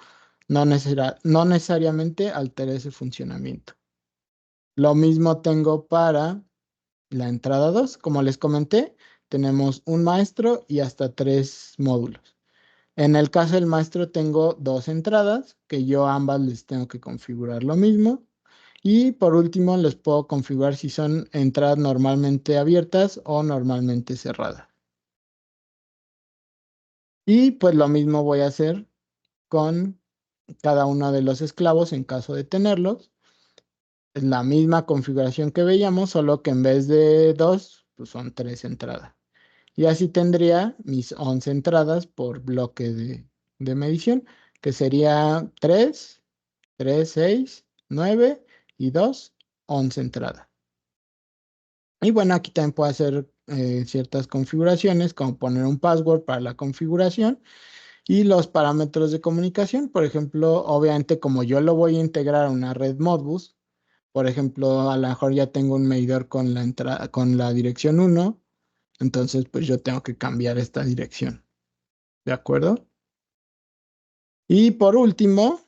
no necesariamente altera ese funcionamiento. Lo mismo tengo para la entrada 2. Como les comenté, tenemos un maestro y hasta 3 módulos. En el caso del maestro tengo 2 entradas, que yo ambas les tengo que configurar lo mismo. Y por último, les puedo configurar si son entradas normalmente abiertas o normalmente cerradas. Y pues lo mismo voy a hacer con cada uno de los esclavos en caso de tenerlos. Es la misma configuración que veíamos, solo que en vez de 2, pues son 3 entradas. Y así tendría mis 11 entradas por bloque de medición, que sería 3, 3, 6, 9 y 2, 11 entradas. Y bueno, aquí también puedo hacer ciertas configuraciones, como poner un password para la configuración y los parámetros de comunicación. Por ejemplo, obviamente como yo lo voy a integrar a una red Modbus, por ejemplo, a lo mejor ya tengo un medidor con la entrada, con la dirección 1, entonces pues yo tengo que cambiar esta dirección. ¿De acuerdo? Y por último,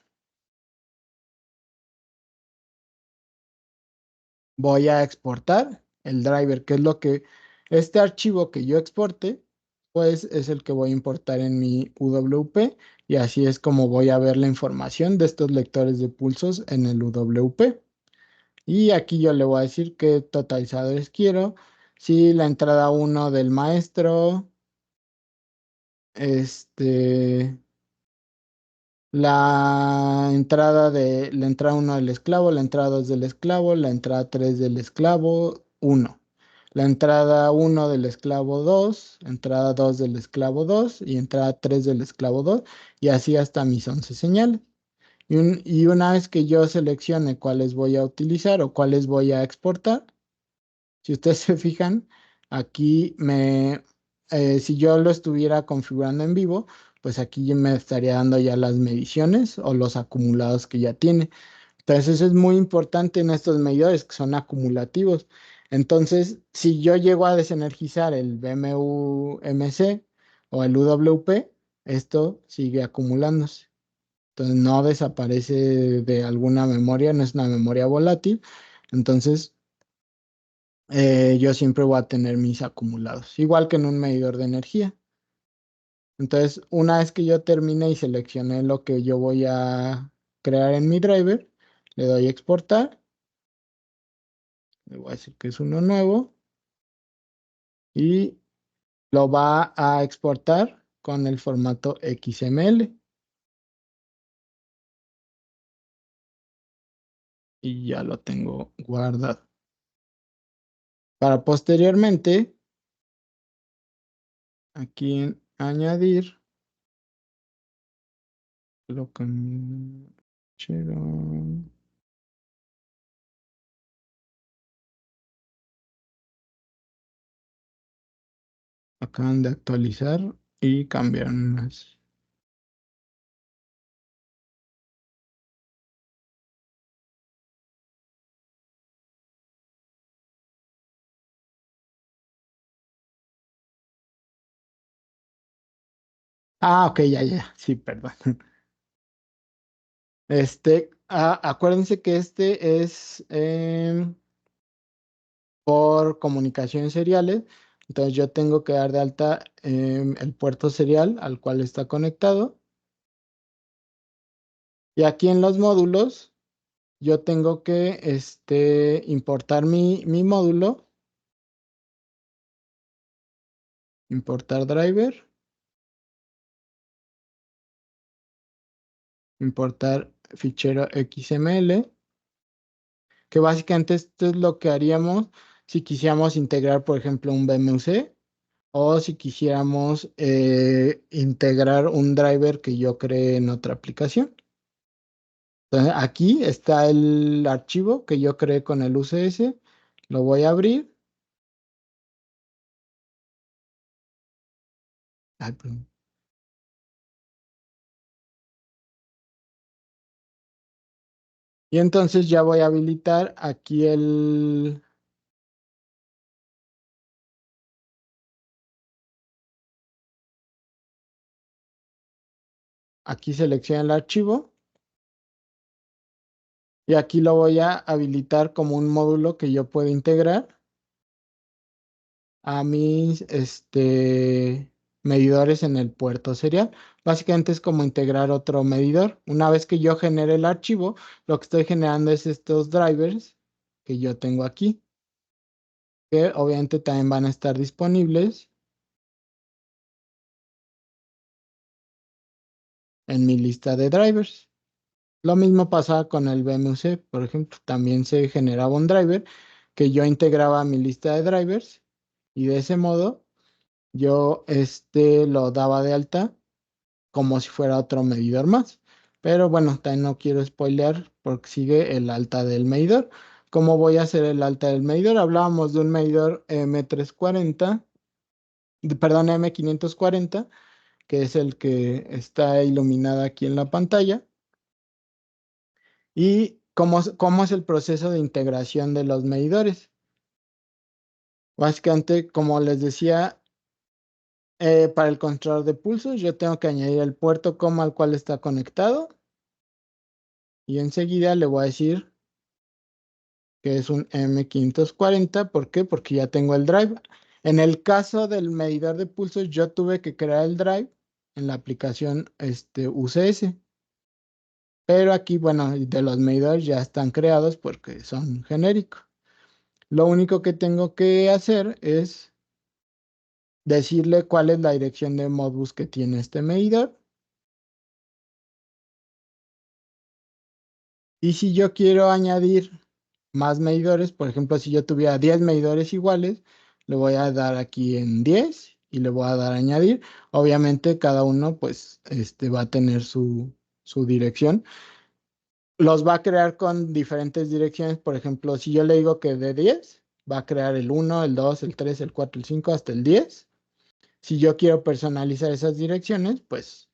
voy a exportar el driver, que es lo que este archivo que yo exporte, pues es el que voy a importar en mi UWP y así es como voy a ver la información de estos lectores de pulsos en el UWP. Y aquí yo le voy a decir qué totalizadores quiero. Si la entrada 1 del maestro, este, la entrada 1 del esclavo, la entrada 2 del esclavo, la entrada 3 del esclavo 1, la entrada 1 del esclavo 2, entrada 2 del esclavo 2 y entrada 3 del esclavo 2 y así hasta mis 11 señales. Y una vez que yo seleccione cuáles voy a utilizar o cuáles voy a exportar, si ustedes se fijan, aquí si yo lo estuviera configurando en vivo, pues aquí me estaría dando ya las mediciones o los acumulados que ya tiene. Entonces eso es muy importante en estos medidores que son acumulativos. Entonces, si yo llego a desenergizar el BMU-MC o el UWP, esto sigue acumulándose. Entonces no desaparece de alguna memoria, no es una memoria volátil. Entonces yo siempre voy a tener mis acumulados, igual que en un medidor de energía. Entonces, una vez que yo termine y seleccioné lo que yo voy a crear en mi driver, le doy exportar, le voy a decir que es uno nuevo y lo va a exportar con el formato XML y ya lo tengo guardado. Para posteriormente, aquí en añadir, lo que acaban de actualizar y cambiaron unas. Ah, ok, ya, ya, sí, perdón. Acuérdense que este es por comunicaciones seriales. Entonces yo tengo que dar de alta el puerto serial al cual está conectado. Y aquí en los módulos, yo tengo que importar mi módulo, importar driver, importar fichero XML, que básicamente esto es lo que haríamos si quisiéramos integrar, por ejemplo, un BMC o si quisiéramos integrar un driver que yo creé en otra aplicación. Entonces, aquí está el archivo que yo creé con el UCS. Lo voy a abrir. Ay, perdón. Y entonces ya voy a habilitar aquí aquí selecciona el archivo y aquí lo voy a habilitar como un módulo que yo puedo integrar a mis medidores en el puerto serial. Básicamente es como integrar otro medidor. Una vez que yo genere el archivo, lo que estoy generando es estos drivers que yo tengo aquí, que obviamente también van a estar disponibles en mi lista de drivers. Lo mismo pasaba con el BMC, por ejemplo, también se generaba un driver que yo integraba a mi lista de drivers y de ese modo yo lo daba de alta como si fuera otro medidor más. Pero bueno, también no quiero spoilear porque sigue el alta del medidor. ¿Cómo voy a hacer el alta del medidor? Hablábamos de un medidor M340, perdón, M540, que es el que está iluminado aquí en la pantalla. ¿Y cómo es el proceso de integración de los medidores? Básicamente, como les decía, para el controlador de pulsos, yo tengo que añadir el puerto COM al cual está conectado y enseguida le voy a decir que es un M540. ¿Por qué? Porque ya tengo el drive. En el caso del medidor de pulsos, yo tuve que crear el drive en la aplicación UCS. Pero aquí, bueno, de los medidores ya están creados porque son genéricos. Lo único que tengo que hacer es decirle cuál es la dirección de Modbus que tiene este medidor. Y si yo quiero añadir más medidores, por ejemplo, si yo tuviera 10 medidores iguales, le voy a dar aquí en 10 y le voy a dar a añadir. Obviamente cada uno pues va a tener su dirección. Los va a crear con diferentes direcciones. Por ejemplo, si yo le digo que de 10 va a crear el 1, el 2, el 3, el 4, el 5 hasta el 10. Si yo quiero personalizar esas direcciones, pues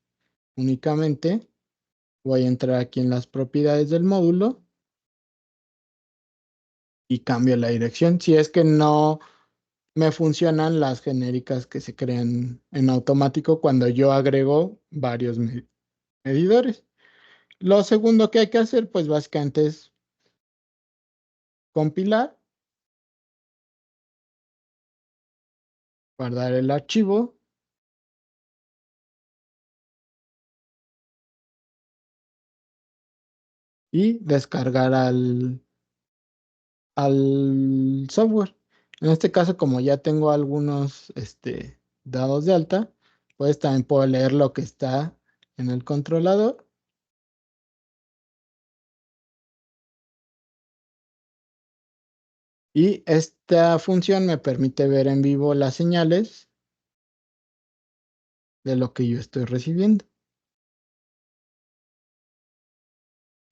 únicamente voy a entrar aquí en las propiedades del módulo y cambio la dirección. Si es que no me funcionan las genéricas que se crean en automático cuando yo agrego varios medidores. Lo segundo que hay que hacer, pues básicamente es compilar, guardar el archivo y descargar al software. En este caso, como ya tengo algunos dados de alta, pues también puedo leer lo que está en el controlador. Y esta función me permite ver en vivo las señales de lo que yo estoy recibiendo.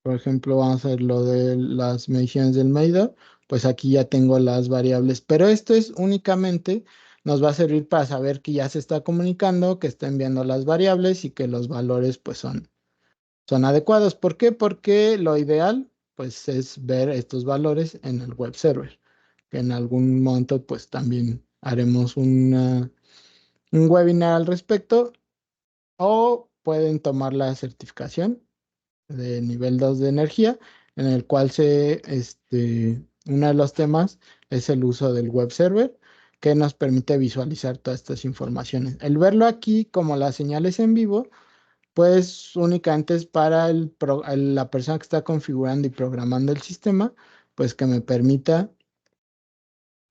Por ejemplo, vamos a ver lo de las mediciones del medidor. Pues aquí ya tengo las variables, pero esto es únicamente, nos va a servir para saber que ya se está comunicando, que está enviando las variables y que los valores pues son adecuados. ¿Por qué? Porque lo ideal pues es ver estos valores en el web server, que en algún momento pues también haremos un webinar al respecto. o pueden tomar la certificación de nivel 2 de energía, en el cual uno de los temas es el uso del web server, que nos permite visualizar todas estas informaciones. El verlo aquí como las señales en vivo, pues únicamente es para la persona que está configurando y programando el sistema, pues que me permita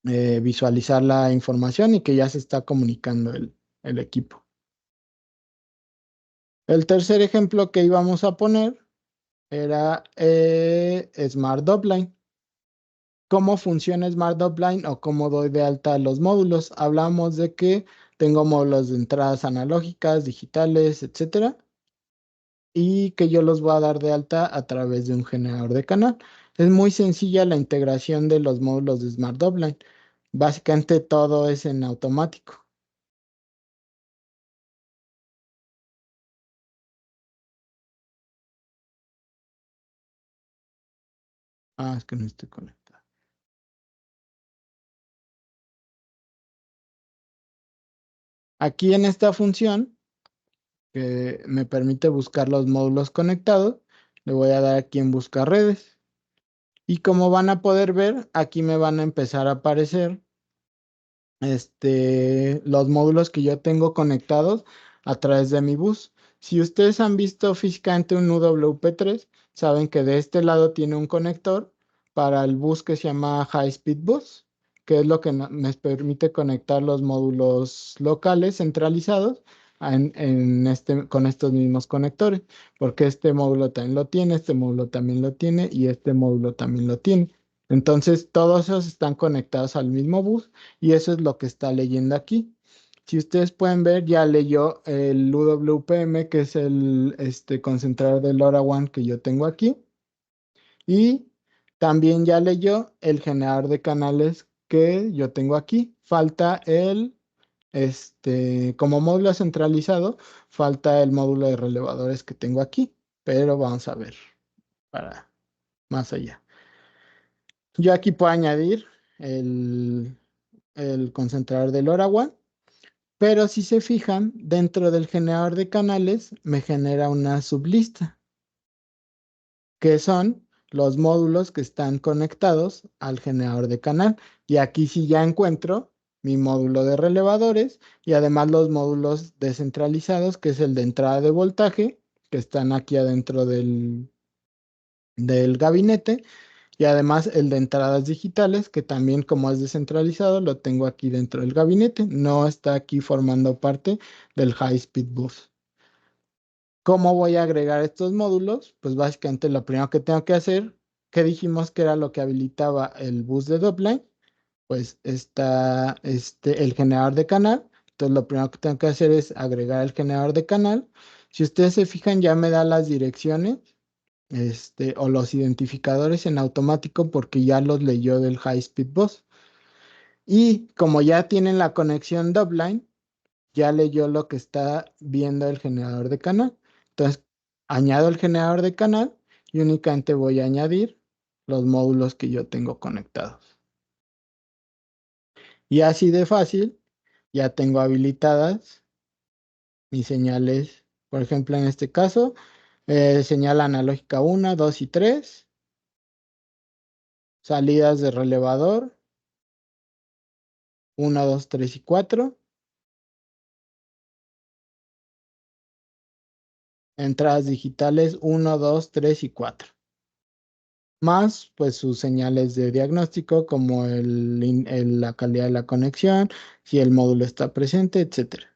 visualizar la información y que ya se está comunicando el equipo. El tercer ejemplo que íbamos a poner era Smart Upline. ¿Cómo funciona Smart Upline o cómo doy de alta los módulos? Hablamos de que tengo módulos de entradas analógicas, digitales, etcétera, y que yo los voy a dar de alta a través de un generador de canal. Es muy sencilla la integración de los módulos de Smart Upline. Básicamente todo es en automático. Ah, es que no estoy conectado. Aquí en esta función, que me permite buscar los módulos conectados, le voy a dar aquí en buscar redes. Y como van a poder ver, aquí me van a empezar a aparecer los módulos que yo tengo conectados a través de mi bus. Si ustedes han visto físicamente un UWP3, saben que de este lado tiene un conector para el bus que se llama High Speed Bus, que es lo que me permite conectar los módulos locales centralizados con estos mismos conectores, porque este módulo también lo tiene, este módulo también lo tiene y este módulo también lo tiene. Entonces, todos esos están conectados al mismo bus y eso es lo que está leyendo aquí. Si ustedes pueden ver, ya leyó el UWPM, que es el concentrador de LoRaWAN que yo tengo aquí. Y también ya leyó el generador de canales que yo tengo aquí. Falta como módulo centralizado, falta el módulo de relevadores que tengo aquí. Pero vamos a ver para más allá. Yo aquí puedo añadir el, el concentrador de LoRaWAN. Pero si se fijan, dentro del generador de canales me genera una sublista, que son los módulos que están conectados al generador de canal. Y aquí sí ya encuentro mi módulo de relevadores y además los módulos descentralizados, que es el de entrada de voltaje, que están aquí adentro del gabinete. Y además el de entradas digitales, que también como es descentralizado, lo tengo aquí dentro del gabinete. No está aquí formando parte del High Speed Bus. ¿Cómo voy a agregar estos módulos? Pues básicamente lo primero que tengo que hacer, que dijimos que era lo que habilitaba el bus de Dopline, pues está el generador de canal. Entonces lo primero que tengo que hacer es agregar el generador de canal. Si ustedes se fijan, ya me da las direcciones o los identificadores en automático porque ya los leyó del High Speed Bus. Y como ya tienen la conexión Dopline, ya leyó lo que está viendo el generador de canal. Entonces, añado el generador de canal y únicamente voy a añadir los módulos que yo tengo conectados. Y así de fácil, ya tengo habilitadas mis señales. Por ejemplo, en este caso, señal analógica 1, 2 y 3, salidas de relevador 1, 2, 3 y 4, entradas digitales 1, 2, 3 y 4. Más pues sus señales de diagnóstico como la calidad de la conexión, si el módulo está presente, etcétera.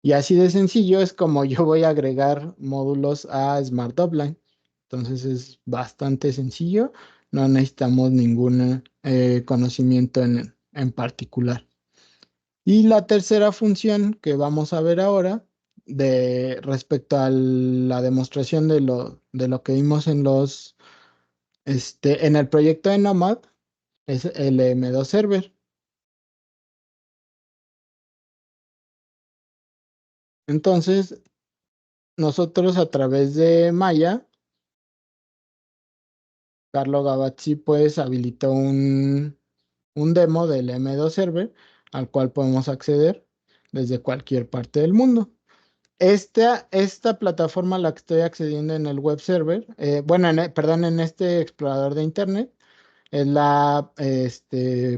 Y así de sencillo es como yo voy a agregar módulos a Smart Upline. Entonces es bastante sencillo, no necesitamos ningún conocimiento en particular. Y la tercera función que vamos a ver ahora, respecto a la demostración de lo que vimos en el proyecto de Nomad, es el M2 Server. Entonces, nosotros a través de Maya, Carlo Gavazzi pues habilitó un demo del M2 Server al cual podemos acceder desde cualquier parte del mundo. Esta plataforma a la que estoy accediendo en el web server, bueno, perdón, en este explorador de internet, es la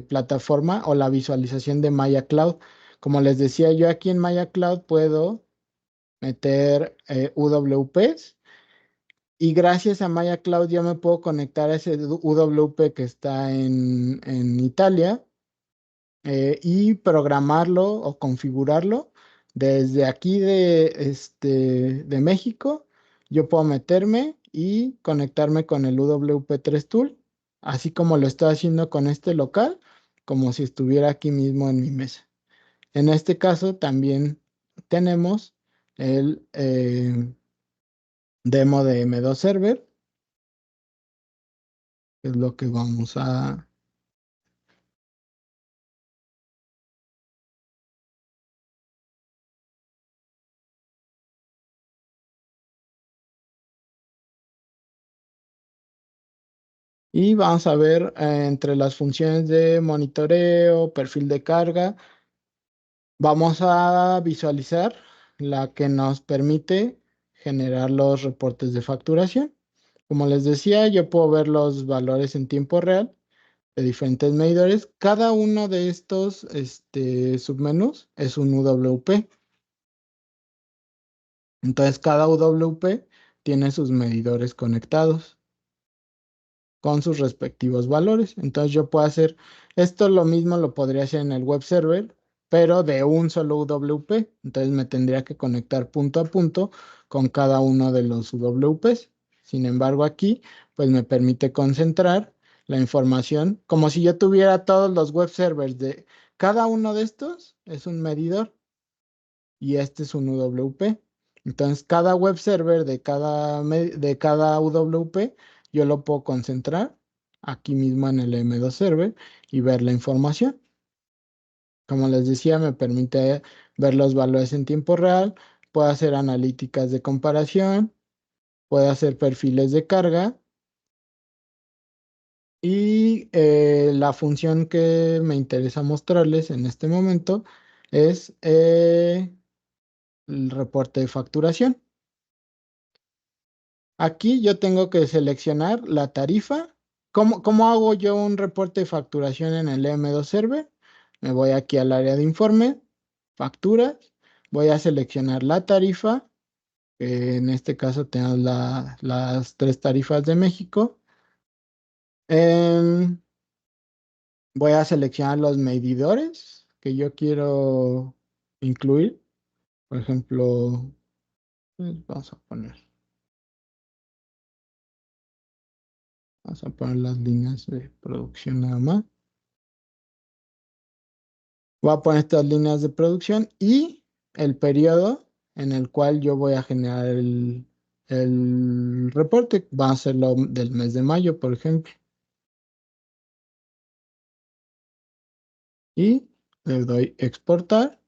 plataforma o la visualización de Maya Cloud. Como les decía, yo aquí en Maya Cloud puedo meter UWPs y gracias a Maya Cloud ya me puedo conectar a ese UWP que está en Italia y programarlo o configurarlo desde aquí de México. Yo puedo meterme y conectarme con el UWP3 Tool, así como lo estoy haciendo con este local, como si estuviera aquí mismo en mi mesa. En este caso también tenemos el demo de M2 Server, que es lo que vamos a... Y vamos a ver entre las funciones de monitoreo, perfil de carga, vamos a visualizar la que nos permite generar los reportes de facturación. Como les decía, yo puedo ver los valores en tiempo real de diferentes medidores. Cada uno de estos submenús es un UWP. Entonces, cada UWP tiene sus medidores conectados con sus respectivos valores. Entonces yo puedo hacer esto, lo mismo lo podría hacer en el web server, pero de un solo UWP. Entonces me tendría que conectar punto a punto con cada uno de los UWPs. Sin embargo, aquí pues me permite concentrar la información como si yo tuviera todos los web servers de cada uno de estos es un medidor y este es un UWP. Entonces, cada web server de cada UWP yo lo puedo concentrar aquí mismo en el M2 server y ver la información. Como les decía, me permite ver los valores en tiempo real, puedo hacer analíticas de comparación, puedo hacer perfiles de carga y la función que me interesa mostrarles en este momento es el reporte de facturación. Aquí yo tengo que seleccionar la tarifa. ¿Cómo hago yo un reporte de facturación en el M2 Server? Me voy aquí al área de informe, facturas, voy a seleccionar la tarifa, que en este caso tenemos las tres tarifas de México. Em, Voy a seleccionar los medidores que yo quiero incluir. Por ejemplo, vamos a poner las líneas de producción nada más. Voy a poner estas líneas de producción y el periodo en el cual yo voy a generar el reporte. Va a ser lo del mes de mayo, por ejemplo. Y le doy exportar.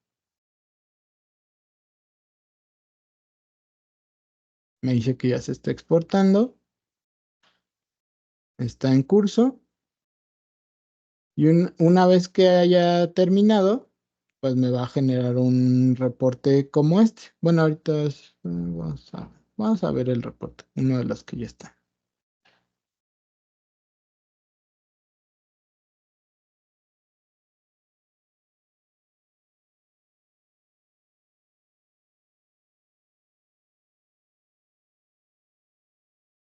Me dice que ya se está exportando. Está en curso. Y una vez que haya terminado, pues me va a generar un reporte como este. Bueno, ahorita vamos a ver el reporte, uno de los que ya está.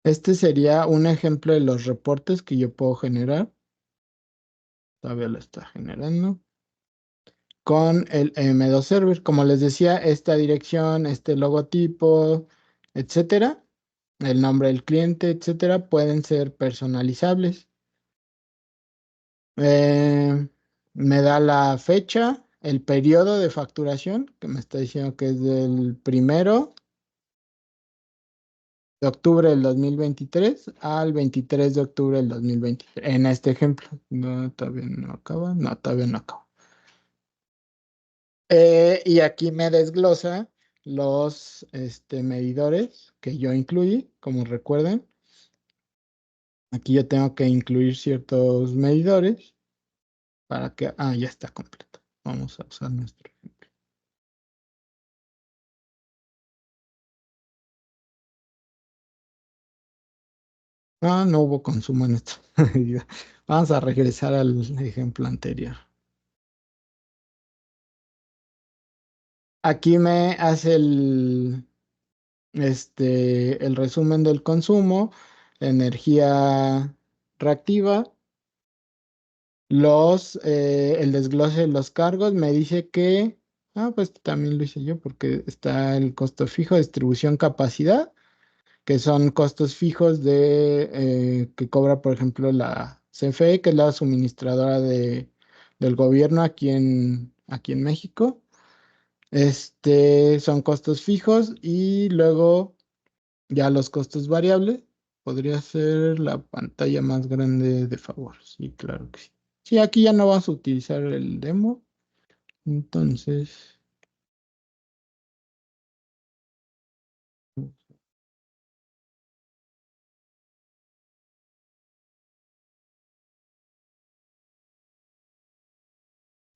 Este sería un ejemplo de los reportes que yo puedo generar. Todavía lo está generando. Con el M2 Server. Como les decía, esta dirección, este logotipo, etcétera, el nombre del cliente, etcétera, pueden ser personalizables. Eh, Me da la fecha, el periodo de facturación, que me está diciendo que es del 1 de octubre del 2023 al 23 de octubre del 2023. En este ejemplo, no, todavía no acaba, no, todavía no acaba. Y aquí me desglosa los medidores que yo incluí, como recuerden. Aquí yo tengo que incluir ciertos medidores para que... Ah, ya está completo. Vamos a usar nuestro ejemplo. Ah, no hubo consumo en esto. Vamos a regresar al ejemplo anterior. Aquí me hace el resumen del consumo, energía reactiva, el desglose de los cargos. Me dice que, pues también lo hice yo porque está el costo fijo, distribución, capacidad, que son costos fijos que cobra, por ejemplo, la CFE, que es la suministradora del gobierno aquí en México. Son costos fijos y luego ya los costos variables. Podría ser la pantalla más grande de favor. Sí, claro que sí. Sí, aquí ya no vamos a utilizar el demo. Entonces,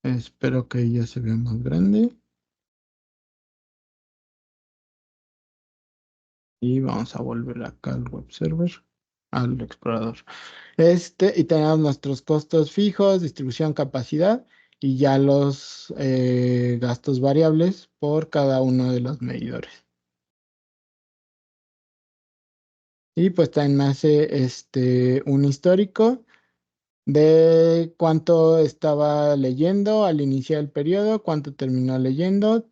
espero que ya se vea más grande. Y vamos a volver acá al web server, al explorador. Y tenemos nuestros costos fijos, distribución, capacidad y ya los gastos variables por cada uno de los medidores. Y pues también me hace un histórico de cuánto estaba leyendo al iniciar el periodo, cuánto terminó leyendo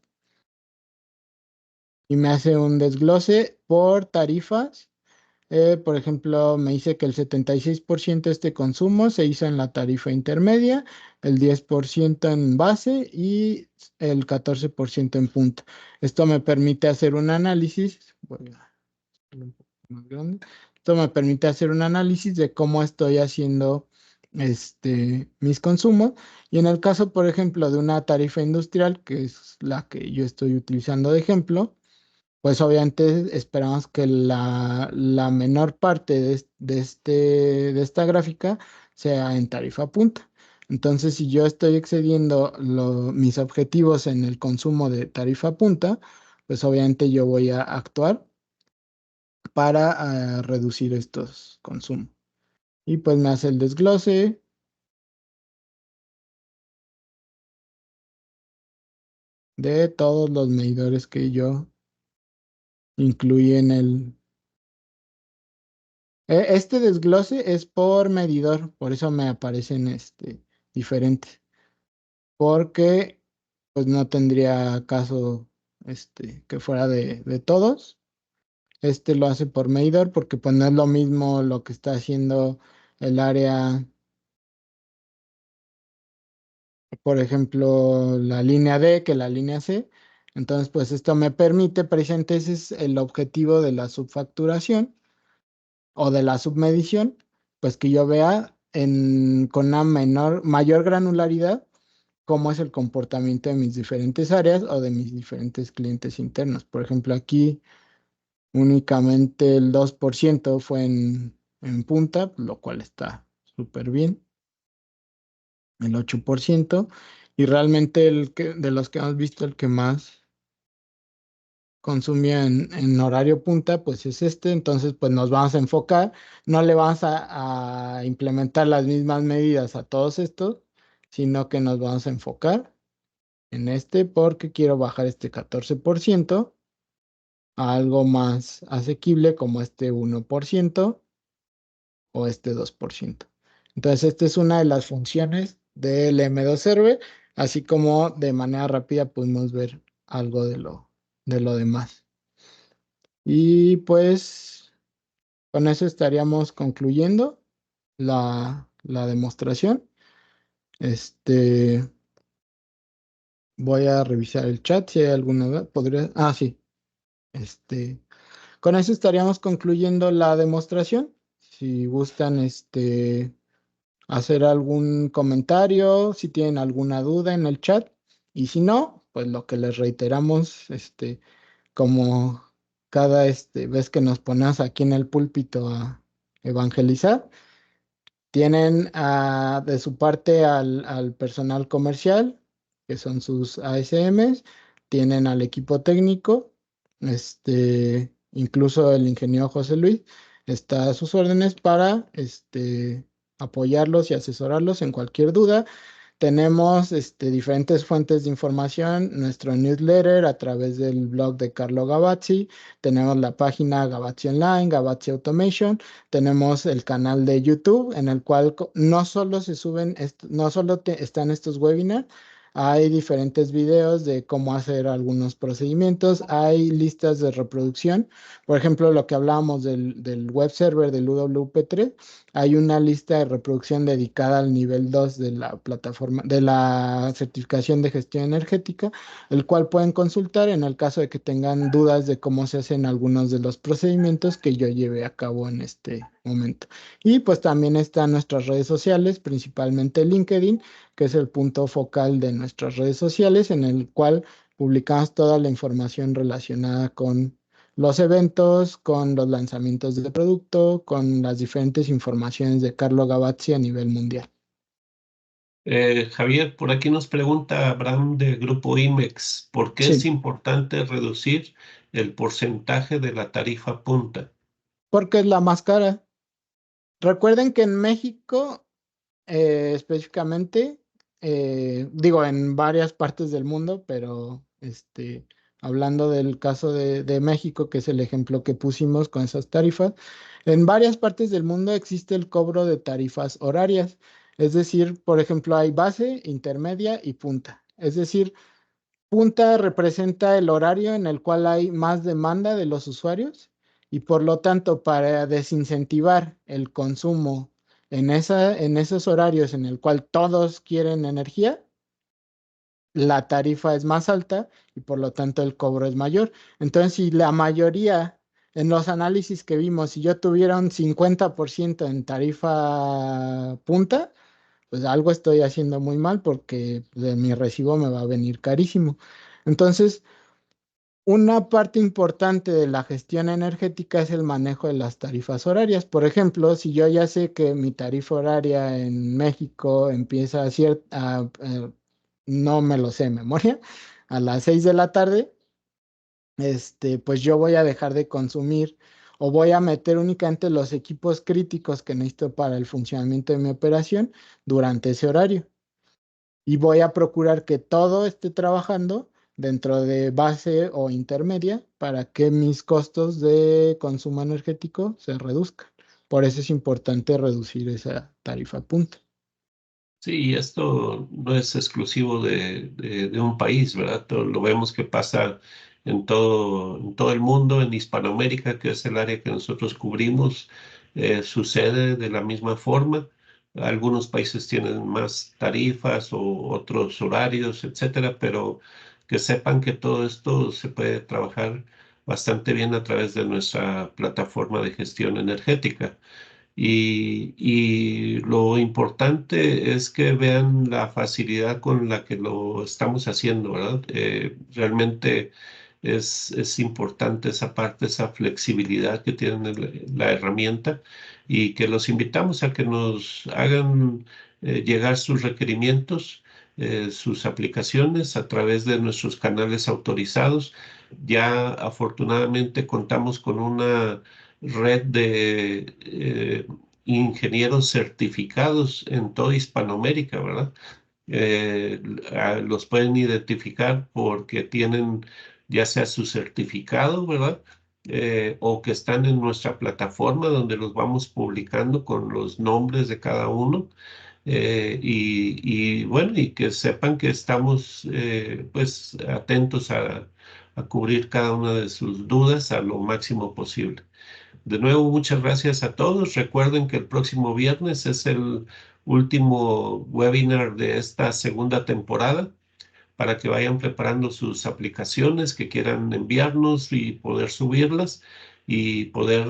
y me hace un desglose por tarifas. Por ejemplo, me dice que el 76% de este consumo se hizo en la tarifa intermedia, el 10% en base y el 14% en punta. Esto me permite hacer un análisis. Voy a hacerlo un poco más grande. Esto me permite hacer un análisis de cómo estoy haciendo mis consumos. Y en el caso, por ejemplo, de una tarifa industrial, que es la que yo estoy utilizando de ejemplo, pues obviamente esperamos que la menor parte de esta gráfica sea en tarifa punta. Entonces, si yo estoy excediendo mis objetivos en el consumo de tarifa punta, pues obviamente yo voy a actuar para reducir estos consumos. Y pues me hace el desglose de todos los medidores que yo incluí en el... Este desglose es por medidor, por eso me aparecen diferentes, porque pues no tendría caso que fuera de todos. Este lo hace por medidor porque pues no es lo mismo lo que está haciendo el área, por ejemplo, la línea D que la línea C. Entonces, pues esto me permite, precisamente ese es el objetivo de la subfacturación o de la submedición, pues que yo vea con una mayor granularidad cómo es el comportamiento de mis diferentes áreas o de mis diferentes clientes internos. Por ejemplo, aquí únicamente el 2% fue en punta, lo cual está súper bien, el 8%, y realmente de los que hemos visto, el que más consumía en horario punta, pues es entonces pues nos vamos a enfocar, no le vamos a implementar las mismas medidas a todos estos, sino que nos vamos a enfocar en porque quiero bajar este 14% a algo más asequible como este 1% o este 2%. Entonces, esta es una de las funciones del M2 Server, así como de manera rápida pudimos ver algo de lo demás. Y pues con eso estaríamos concluyendo la demostración. Este, Voy a revisar el chat si hay alguna duda. Sí. Este, con eso estaríamos concluyendo la demostración. Si gustan, hacer algún comentario, si tienen alguna duda en el chat. Y si no, pues lo que les reiteramos, como cada vez que nos ponemos aquí en el púlpito a evangelizar, tienen de su parte al personal comercial, que son sus ASMs, tienen al equipo técnico, incluso el ingeniero José Luis. está a sus órdenes para apoyarlos y asesorarlos en cualquier duda. Tenemos diferentes fuentes de información, nuestro newsletter a través del blog de Carlo Gavazzi, tenemos la página Gavazzi Online, Gavazzi Automation, tenemos el canal de YouTube en el cual no solo se suben, no solo están estos webinars, hay diferentes videos de cómo hacer algunos procedimientos, hay listas de reproducción, por ejemplo, lo que hablábamos del web server del UWP3. Hay una lista de reproducción dedicada al nivel 2 de la plataforma, de la certificación de gestión energética, el cual pueden consultar en el caso de que tengan dudas de cómo se hacen algunos de los procedimientos que yo llevé a cabo en este momento. Y pues también están nuestras redes sociales, principalmente LinkedIn, que es el punto focal de nuestras redes sociales, en el cual publicamos toda la información relacionada con los eventos, con los lanzamientos de producto, con las diferentes informaciones de Carlo Gavazzi a nivel mundial. Javier, por aquí nos pregunta Abraham de Grupo IMEX, ¿por qué es Sí, importante reducir el porcentaje de la tarifa punta? porque es la más cara. Recuerden que en México, específicamente, digo en varias partes del mundo, pero hablando del caso de México, que es el ejemplo que pusimos con esas tarifas, en varias partes del mundo existe el cobro de tarifas horarias. Es decir, por ejemplo, hay base, intermedia y punta. Es decir, punta representa el horario en el cual hay más demanda de los usuarios y por lo tanto para desincentivar el consumo en esos horarios en el cual todos quieren energía, la tarifa es más alta y por lo tanto el cobro es mayor. Entonces, si la mayoría en los análisis que vimos, si yo tuviera un 50% en tarifa punta, pues algo estoy haciendo muy mal porque de mi recibo me va a venir carísimo. Entonces, una parte importante de la gestión energética es el manejo de las tarifas horarias. Por ejemplo, si yo ya sé que mi tarifa horaria en México empieza a cierta, no me lo sé de memoria, a las 6 de la tarde, pues yo voy a dejar de consumir o voy a meter únicamente los equipos críticos que necesito para el funcionamiento de mi operación durante ese horario y voy a procurar que todo esté trabajando dentro de base o intermedia para que mis costos de consumo energético se reduzcan. Por eso es importante reducir esa tarifa punta. Sí, y esto no es exclusivo de un país, ¿verdad? Lo vemos que pasa en todo el mundo, en Hispanoamérica, que es el área que nosotros cubrimos, sucede de la misma forma. Algunos países tienen más tarifas o otros horarios, etcétera, pero que sepan que todo esto se puede trabajar bastante bien a través de nuestra plataforma de gestión energética. Y lo importante es que vean la facilidad con la que lo estamos haciendo, ¿verdad? Realmente es importante esa parte, esa flexibilidad que tiene la herramienta y que los invitamos a que nos hagan llegar sus requerimientos, sus aplicaciones a través de nuestros canales autorizados. Ya afortunadamente contamos con una red de ingenieros certificados en toda Hispanoamérica, ¿verdad? Eh, los pueden identificar porque tienen ya sea su certificado, ¿verdad? O que están en nuestra plataforma donde los vamos publicando con los nombres de cada uno. Y bueno, y que sepan que estamos pues atentos a cubrir cada una de sus dudas a lo máximo posible. De nuevo, muchas gracias a todos. Recuerden que el próximo viernes es el último webinar de esta segunda temporada para que vayan preparando sus aplicaciones que quieran enviarnos y poder subirlas y poder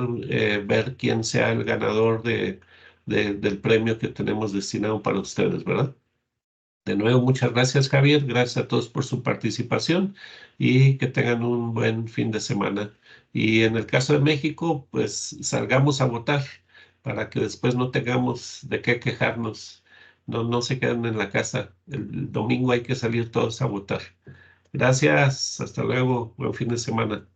ver quién sea el ganador del premio que tenemos destinado para ustedes, ¿verdad? De nuevo, muchas gracias, Javier. Gracias a todos por su participación y que tengan un buen fin de semana. Y en el caso de México, pues salgamos a votar para que después no tengamos de qué quejarnos. No, no se queden en la casa. El domingo hay que salir todos a votar. Gracias. Hasta luego. Buen fin de semana.